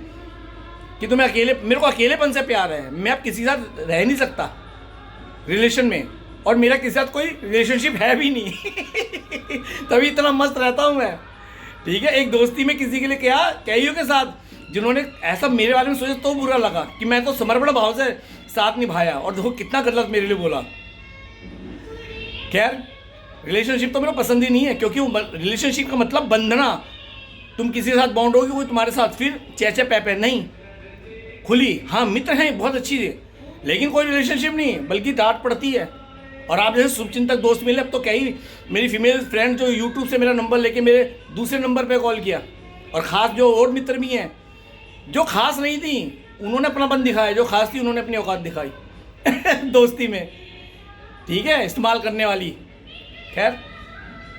कि तुम्हें अकेले, मेरे को अकेलेपन से प्यार है, मैं अब किसी के साथ रह नहीं सकता रिलेशन में, और मेरा किसी के साथ कोई रिलेशनशिप है भी नहीं तभी इतना मस्त रहता हूँ मैं, ठीक है। एक दोस्ती में किसी के लिए क्या कईयों के साथ जिन्होंने ऐसा मेरे बारे में सोचा तो बुरा लगा कि मैं तो समर्पण भाव से साथ निभाया, और देखो कितना गलत मेरे लिए बोला। खैर रिलेशनशिप तो मेरा पसंद ही नहीं है, क्योंकि रिलेशनशिप का मतलब बंधना, तुम किसी के साथ बॉन्ड होगी वो तुम्हारे साथ फिर चेचे पैपे नहीं, खुली, हाँ मित्र हैं बहुत अच्छी है, लेकिन कोई रिलेशनशिप नहीं, बल्कि डांट पड़ती है। और आप जैसे शुभचिंतक दोस्त मिले, अब तो कई मेरी फीमेल फ्रेंड जो यूट्यूब से मेरा नंबर लेके मेरे दूसरे नंबर पे कॉल किया, और ख़ास जो और मित्र भी हैं जो खास नहीं थी उन्होंने अपनापन दिखाया, जो खास थी उन्होंने अपनी औकात दिखाई दोस्ती में, ठीक है, इस्तेमाल करने वाली। खैर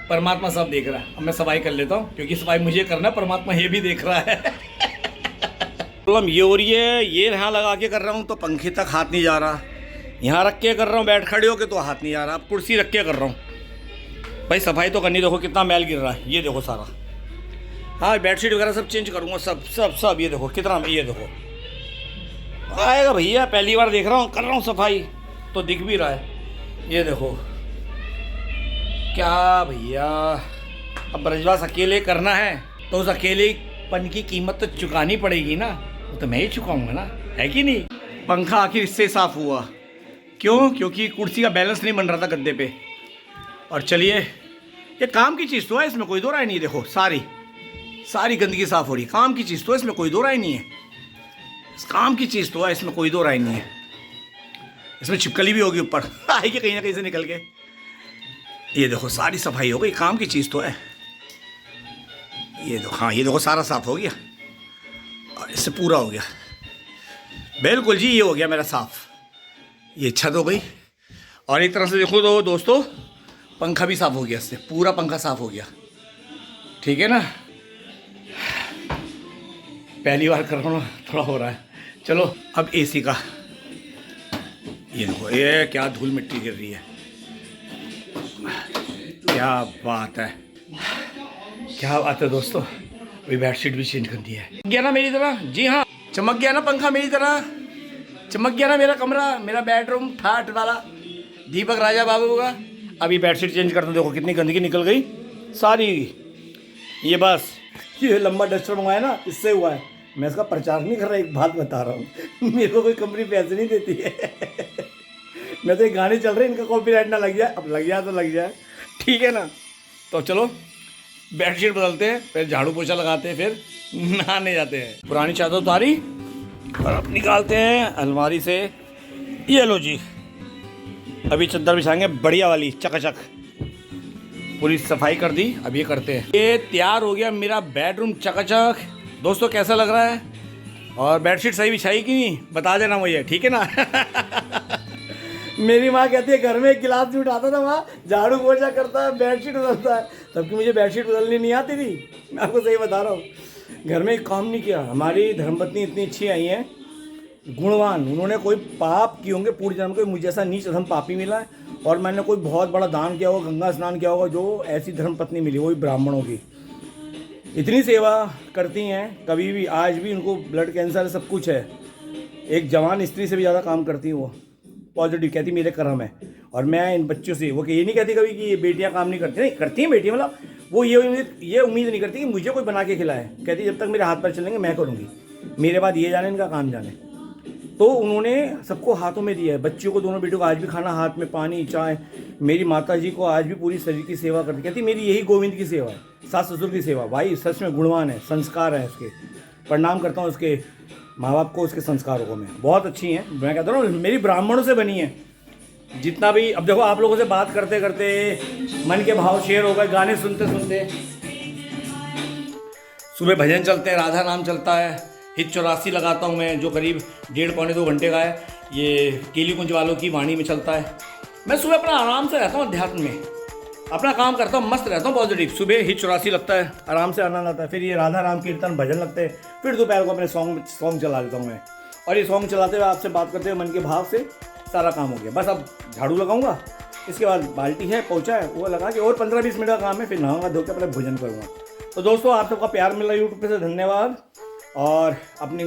परमात्मा सब देख रहा है, अब मैं सफाई कर लेता हूँ, क्योंकि सफाई मुझे करना, परमात्मा ये भी देख रहा है प्रॉब्लम ये हो रही है, ये यहाँ लगा के कर रहा हूँ तो पंखे तक हाथ नहीं जा रहा, यहाँ रख के कर रहा हूँ बैठ खड़े होके तो हाथ नहीं आ रहा, अब कुर्सी रख के कर रहा हूँ। भाई सफाई तो करनी, देखो कितना मैल गिर रहा है, ये देखो सारा, हाँ बेडशीट वगैरह सब चेंज करूँगा, सब सब सब, ये देखो कितना, ये देखो आएगा भैया, पहली बार देख रहा हूँ, कर रहा हूँ सफाई तो दिख भी रहा है, ये देखो क्या भैया। अब ब्रजवास अकेले करना है तो उस अकेलेपन की कीमत तो चुकानी पड़ेगी ना, वो तो मैं ही चुकाऊंगा ना, है कि नहीं। पंखा आखिर इससे साफ हुआ, क्यों? क्योंकि कुर्सी का बैलेंस नहीं बन रहा था गद्दे पे। और चलिए, ये काम की चीज़ तो है, इसमें कोई दो राय नहीं, देखो सारी गंदगी साफ हो रही, काम की चीज़ तो है, इसमें कोई दो राय नहीं है, काम की चीज़ तो है, इसमें कोई दो राय नहीं है। इसमें छिपकली भी होगी ऊपर आएगी कहीं ना कहीं से निकल के, ये देखो सारी सफाई हो गई, काम की चीज़ तो है। ये देखो, हाँ ये देखो सारा साफ हो गया, और इससे पूरा हो गया बिल्कुल जी, ये हो गया मेरा साफ, ये छत हो गई। और एक तरह से देखो तो दोस्तों पंखा भी साफ हो गया, इससे पूरा पंखा साफ हो गया, ठीक है ना। पहली बार कर रहा हूँ, थोड़ा हो रहा है। चलो अब एसी का, ये देखो ये क्या धूल मिट्टी गिर रही है, क्या बात है, क्या बात है दोस्तों। अभी बेडशीट भी चेंज कर दी है, गया ना मेरी तरह, जी हाँ चमक गया ना पंखा मेरी तरह, चमक गया ना मेरा कमरा, मेरा बेडरूम ठाट वाला दीपक राजा बाबू का। अभी बेडशीट चेंज कर दो, देखो कितनी गंदगी निकल गई सारी। ये बस ये लंबा डस्टर मंगवाया ना, इससे हुआ है। मैं इसका प्रचार नहीं कर रहा, एक बात बता रहा हूँ मेरे को कोई कंपनी पैसे नहीं देती है मैं तो एक गाने चल रहे हैं, इनका कॉपीराइट ना लग जाए, अब लग जाए तो लग जाए, ठीक है ना। तो चलो बेडशीट बदलते हैं, फिर झाड़ू पोछा लगाते हैं, फिर नहाने जाते हैं। पुरानी चादर उतारी और अब निकालते हैं अलमारी से, ये लो जी, अभी चद्दर बिछाएंगे बढ़िया वाली चकाचक, पूरी सफाई कर दी। अब ये करते हैं, ये तैयार हो गया मेरा बेडरूम चकाचक। दोस्तों कैसा लग रहा है, और बेडशीट सही बिछाई कि नहीं बता देना मुझे, ठीक है ना मेरी माँ कहती है घर में एक गिलास भी उठाता था वहाँ, झाड़ू पोछा करता है, बेडशीट बदलता है, तब कि मुझे बेडशीट बदलनी नहीं आती थी, मैं आपको सही बता रहा हूँ। घर में एक काम नहीं किया। हमारी धर्मपत्नी इतनी अच्छी आई हैं, गुणवान, उन्होंने कोई पाप किए होंगे पूर्व जन्म के, मुझे ऐसा नीच अधम पापी मिला है, और मैंने कोई बहुत बड़ा दान किया होगा, गंगा स्नान किया होगा, जो ऐसी धर्मपत्नी मिली, वही ब्राह्मणों की। इतनी सेवा करती हैं, कभी भी, आज भी उनको ब्लड कैंसर सब कुछ है, एक जवान स्त्री से भी ज़्यादा काम करती हैं वो, पॉजिटिव, कहती मेरे कर्म है। और मैं इन बच्चों से, वो ये नहीं कहती कभी कि ये बेटियां काम नहीं करती, नहीं करती हैं बेटियां, मतलब वो ये उम्मीद नहीं करती कि मुझे कोई बना के खिलाए, कहती जब तक मेरे हाथ पर चलेंगे मैं करूँगी, मेरे बाद ये जाने इनका काम जाने। तो उन्होंने सबको हाथों में दिया है, बच्चियों को, दोनों बेटों को आज भी खाना हाथ में, पानी चाय। मेरी माता जी को आज भी पूरी शरीर की सेवा करती, कहती मेरी यही गोविंद की सेवा है, सास ससुर की सेवा। भाई सच में गुणवान है, संस्कार है उसके, प्रणाम करता हूँ उसके माँ बाप को, उसके संस्कारों को। मैं बहुत अच्छी हैं, मैं कहता हूँ मेरी ब्राह्मणों से बनी है जितना भी। अब देखो आप लोगों से बात करते करते मन के भाव शेयर हो गए, गाने सुनते सुनते, सुबह भजन चलते हैं, राधा नाम चलता है, हित 84 लगाता हूँ मैं, जो करीब 1.5-2 घंटे का है, ये केली कुंज वालों की वाणी में चलता है। मैं सुबह अपना आराम से रहता हूँ, अध्यात्म में अपना काम करता हूँ, मस्त रहता हूँ, पॉजिटिव। सुबह हित 84 लगता है, आराम से आनंद आता है, फिर ये राधा राम कीर्तन भजन लगते हैं, फिर दोपहर को अपने सॉन्ग चला लेता हूँ मैं। और ये सॉन्ग चलाते हुए आपसे बात करते हुए मन के भाव से सारा काम हो गया। बस अब झाड़ू लगाऊंगा, इसके बाद बाल्टी है, पोछा है, वो लगा के, और 15-20 मिनट का काम है, फिर नहाऊंगा, धो के अपने भोजन करूँगा। तो दोस्तों आप सबका प्यार मिला यूट्यूब पे से, धन्यवाद। और अपनी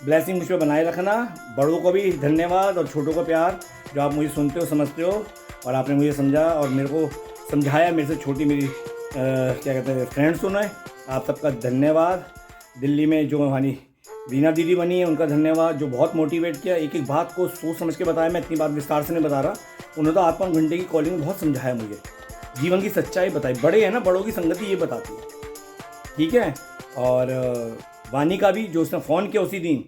ब्लेसिंग मुझ पर बनाए रखना। बड़ों को भी धन्यवाद और छोटों को प्यार, जो आप मुझे सुनते हो, समझते हो, और आपने मुझे समझा और मेरे को समझाया। मेरे से छोटी मेरी क्या कहते हैं फ्रेंड्स सुनाए, आप सबका धन्यवाद। दिल्ली में जो हमारी रीना दीदी बनी है उनका धन्यवाद, जो बहुत मोटिवेट किया, एक एक बात को सोच समझ के बताया। मैं इतनी बात विस्तार से नहीं बता रहा, उन्होंने तो आत्मा घंटे की कॉलिंग बहुत समझाया मुझे, जीवन की सच्चाई बताई। बड़े हैं ना, बड़ों की संगति ये बताती है, ठीक है। और वानी का भी, जो उसने फ़ोन किया उसी दिन,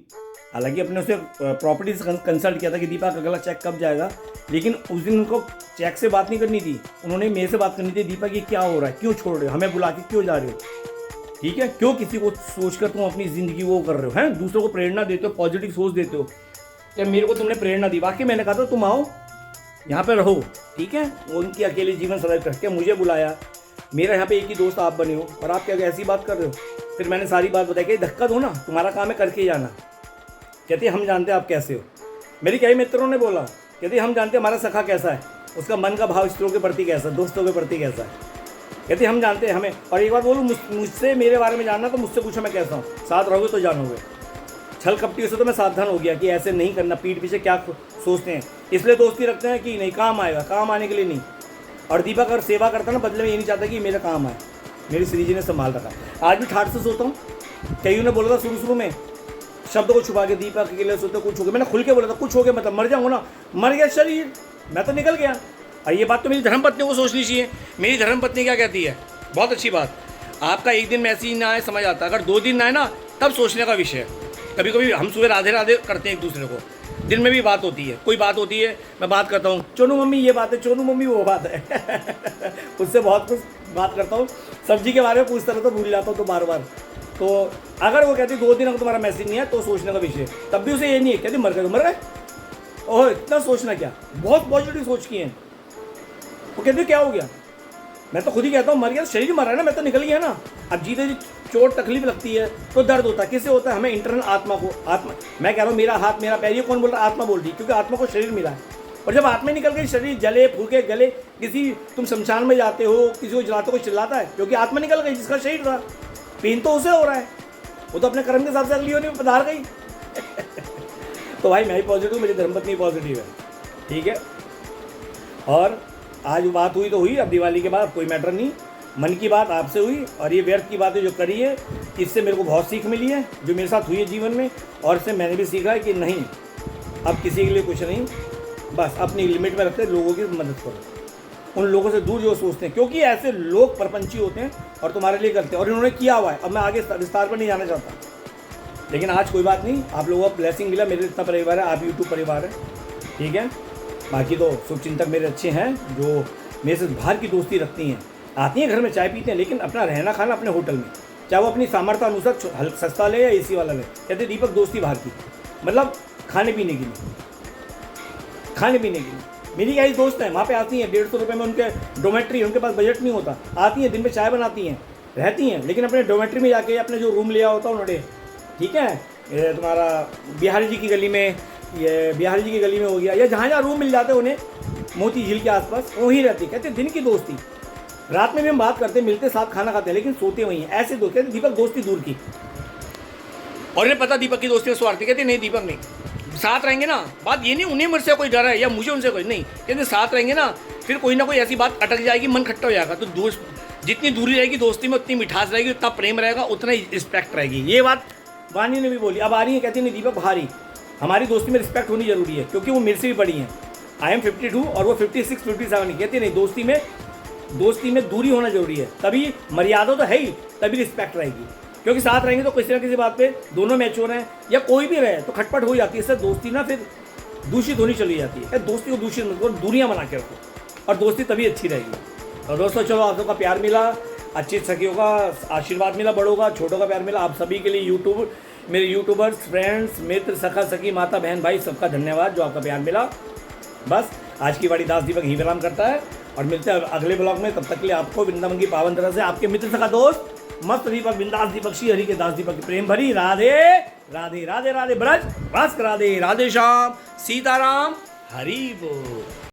हालांकि अपने उसे प्रॉपर्टी से कंसल्ट किया था कि दीपा का अगला चेक कब जाएगा, लेकिन उस दिन उनको चेक से बात नहीं करनी थी, उन्होंने मेरे से बात करनी थी। दीपा ये क्या हो रहा है, क्यों छोड़ रहे हो, हमें बुला के क्यों जा रहे हो, ठीक है, क्यों किसी को सोचकर तुम अपनी ज़िंदगी वो कर रहे हो, हैं, दूसरों को प्रेरणा देते हो, पॉजिटिव सोच देते हो। क्या मेरे को तुमने प्रेरणा दी, वाकई मैंने कहा था तुम आओ यहाँ पे रहो, ठीक है। उनकी अकेले जीवन सरल करके मुझे बुलाया, मेरा यहाँ पे एक ही दोस्त आप बने हो, और आप क्या ऐसी बात कर रहे हो। फिर मैंने सारी बात बताई कि धक्का दो ना, तुम्हारा काम है करके जाना। कहते हम जानते हैं आप कैसे हो। मेरी कई मित्रों ने बोला, कहते हम जानते हैं हमारा सखा कैसा है, उसका मन का भाव स्त्रियों के प्रति कैसा है, दोस्तों के प्रति कैसा है। कहते हम जानते हैं हमें। और एक बात बोलूँ, मुझसे मेरे बारे में जानना तो मुझसे पूछो मैं कैसा हूँ, साथ रहोगे तो जानोगे। छल कपटियों से तो मैं सावधान हो गया कि ऐसे नहीं करना, पीठ पीछे क्या सोचते हैं, इसलिए दोस्ती रखते हैं कि नहीं काम आएगा, काम आने के लिए नहीं। और दीपक अगर सेवा करता ना, बदले में ये नहीं चाहता कि मेरे काम आए, मेरी श्री जी ने संभाल रखा। आज भी ठाठ से सोता हूँ। कईयों ने बोला था शुरू में शब्द को छुपा के, दीपक के लिए सोते कुछ हो गया, मैंने खुल के बोला था कुछ हो गया मतलब मर जाऊँगा ना, मर गया शरीर, मैं तो निकल गया। और ये बात तो मेरी धर्मपत्नी को सोचनी चाहिए। मेरी धर्मपत्नी क्या कहती है, बहुत अच्छी बात, आपका एक दिन मैसेज ना आए समझ आता, अगर 2 दिन ना आए ना तब सोचने का विषय है। कभी कभी हम सुबह राधे राधे करते हैं एक दूसरे को, दिन में भी बात होती है, कोई बात होती है, मैं बात करता हूँ, चोनू मम्मी ये बात है, चोनू मम्मी वो बात है उससे बहुत कुछ बात करता हूँ। सब्जी के बारे में पूछता रहता, तो भूल जाता हूँ तो बार बार। तो अगर वो कहती 2 दिन अगर तुम्हारा मैसेज नहीं है तो सोचने का विषय, तब भी उसे ये नहीं है, कहती मर गए तो मर गए, ओह इतना सोचना क्या, बहुत पॉजिटिव सोच की है। वो कहते क्या हो गया, मैं तो खुद ही कहता हूँ मर गया, शरीर मर रहा है ना, मैं तो निकल गया ना। अब जीते जी चोट तकलीफ लगती है तो दर्द होता है, किससे होता है, हमें इंटरनल आत्मा को। आत्मा, मैं कह रहा हूँ मेरा हाथ मेरा पैर, ये कौन बोल रहा है, आत्मा बोल रही है, क्योंकि आत्मा को शरीर मिला है। और जब आत्मा निकल गई, शरीर जले फूके गले, किसी तुम शमशान में जाते हो, किसी को जलाते हो, चिल्लाता है, क्योंकि आत्मा निकल गई, जिसका शरीर था। पेन तो उसे हो रहा है, वो तो अपने कर्म के हिसाब से अगली होने में पधार गई तो भाई मैं ही पॉजिटिव, मेरी धर्मपत्नी पॉजिटिव है, ठीक है। और आज बात हुई तो हुई, अब दिवाली के बाद कोई मैटर नहीं, मन की बात आपसे हुई, और ये व्यर्थ की बातें जो करी है, इससे मेरे को बहुत सीख मिली है, जो मेरे साथ हुई है जीवन में। और इससे मैंने भी सीखा है कि नहीं, अब किसी के लिए कुछ नहीं, बस अपनी लिमिट में रखते लोगों की मदद करो, उन लोगों से दूर जो सोचते हैं, क्योंकि ऐसे लोग परपंची होते हैं और तुम्हारे लिए करते हैं, और इन्होंने किया हुआ है। अब मैं आगे विस्तार पर नहीं जाना चाहता, लेकिन आज कोई बात नहीं, आप लोगों को ब्लेसिंग मिला, मेरे इतना परिवार है, आप यूट्यूब परिवार है, ठीक है। बाकी तो शुभचिंतक मेरे अच्छे हैं, जो मेरे से बाहर की दोस्ती रखती हैं, आती हैं घर में चाय पीते हैं, लेकिन अपना रहना खाना अपने होटल में, चाहे वो अपनी सामर्थ्य अनुसार सस्ता ले या एसी वाला ले। कहते दीपक दोस्ती बाहर की, मतलब खाने पीने के लिए, खाने पीने के लिए। मेरी कई दोस्त हैं, वहाँ पे आती हैं, 150 रुपये में उनके डोमेट्री, उनके पास बजट नहीं होता, आती हैं दिन में चाय बनाती हैं, रहती हैं, लेकिन अपने डोमेट्री में जाके अपने जो रूम लिया होता है उन्होंने, ठीक है, ये तुम्हारा बिहारी जी की गली में, ये बिहारी जी की गली में हो गया, या जहाँ जहाँ रूम मिल जाते हैं उन्हें, मोती झील के आसपास, वहीं रहती। कहते दिन की दोस्ती, रात में भी हम बात करते, मिलते, साथ खाना खाते हैं, लेकिन सोते वहीं हैं, ऐसे दोस्त। कहते दीपक दोस्ती दूर की, और इन्हें पता दीपक की दोस्ती में स्वार्थी। कहते नहीं दीपक नहीं, साथ रहेंगे ना, बात ये नहीं उन्हें मुझसे कोई डर है या मुझे उनसे कोई नहीं, कहते साथ रहेंगे ना, फिर कोई ना कोई ऐसी बात अटक जाएगी, मन खट्टा हो जाएगा, तो दोस्त जितनी दूरी रहेगी दोस्ती में उतनी मिठास रहेगी, उतना प्रेम रहेगा, उतना ही रिस्पेक्ट रहेगी। ये बात वानी ने भी बोली, अब आ रही है, कहती नहीं दीपक भारी, हमारी दोस्ती में रिस्पेक्ट होनी जरूरी है, क्योंकि वो मेरे से भी बड़ी हैं, आई एम 52 और वो 56 57। कहती नहीं, दोस्ती में दूरी होना जरूरी है, तभी मर्यादा तो है ही, तभी रिस्पेक्ट रहेगी, क्योंकि साथ रहेंगे तो किसी ना किसी बात पे दोनों मैच्योर हैं, या कोई भी रहे तो खटपट हो जाती है, इससे दोस्ती ना फिर दूषित होनी चली जाती है। दोस्ती को दूषित मत करो, दूरियाँ बना के रखो, और दोस्ती तभी अच्छी रहेगी। और दोस्तों चलो, आप लोग का प्यार मिला, अच्छी सखियों का आशीर्वाद मिला, बड़ों का, छोटों का प्यार मिला, आप सभी के लिए मेरे यूट्यूबर्स, फ्रेंड्स, मित्र, सखा सखी, माता बहन भाई, सबका धन्यवाद जो आपका प्यार मिला। बस आज की वाणी दास दीपक ही विराम करता है, और मिलते हैं अगले ब्लॉग में। तब तक के लिए आपको वृंदावन की पावन तरह से आपके मित्र सखा दोस्त मस्त दीपक, बिंदास दीपक, श्री हरि के दास दीपक की प्रेम भरी राधे राधे राधे राधे ब्रज, बस राधे राधे श्याम, सीताराम, हरि बोल।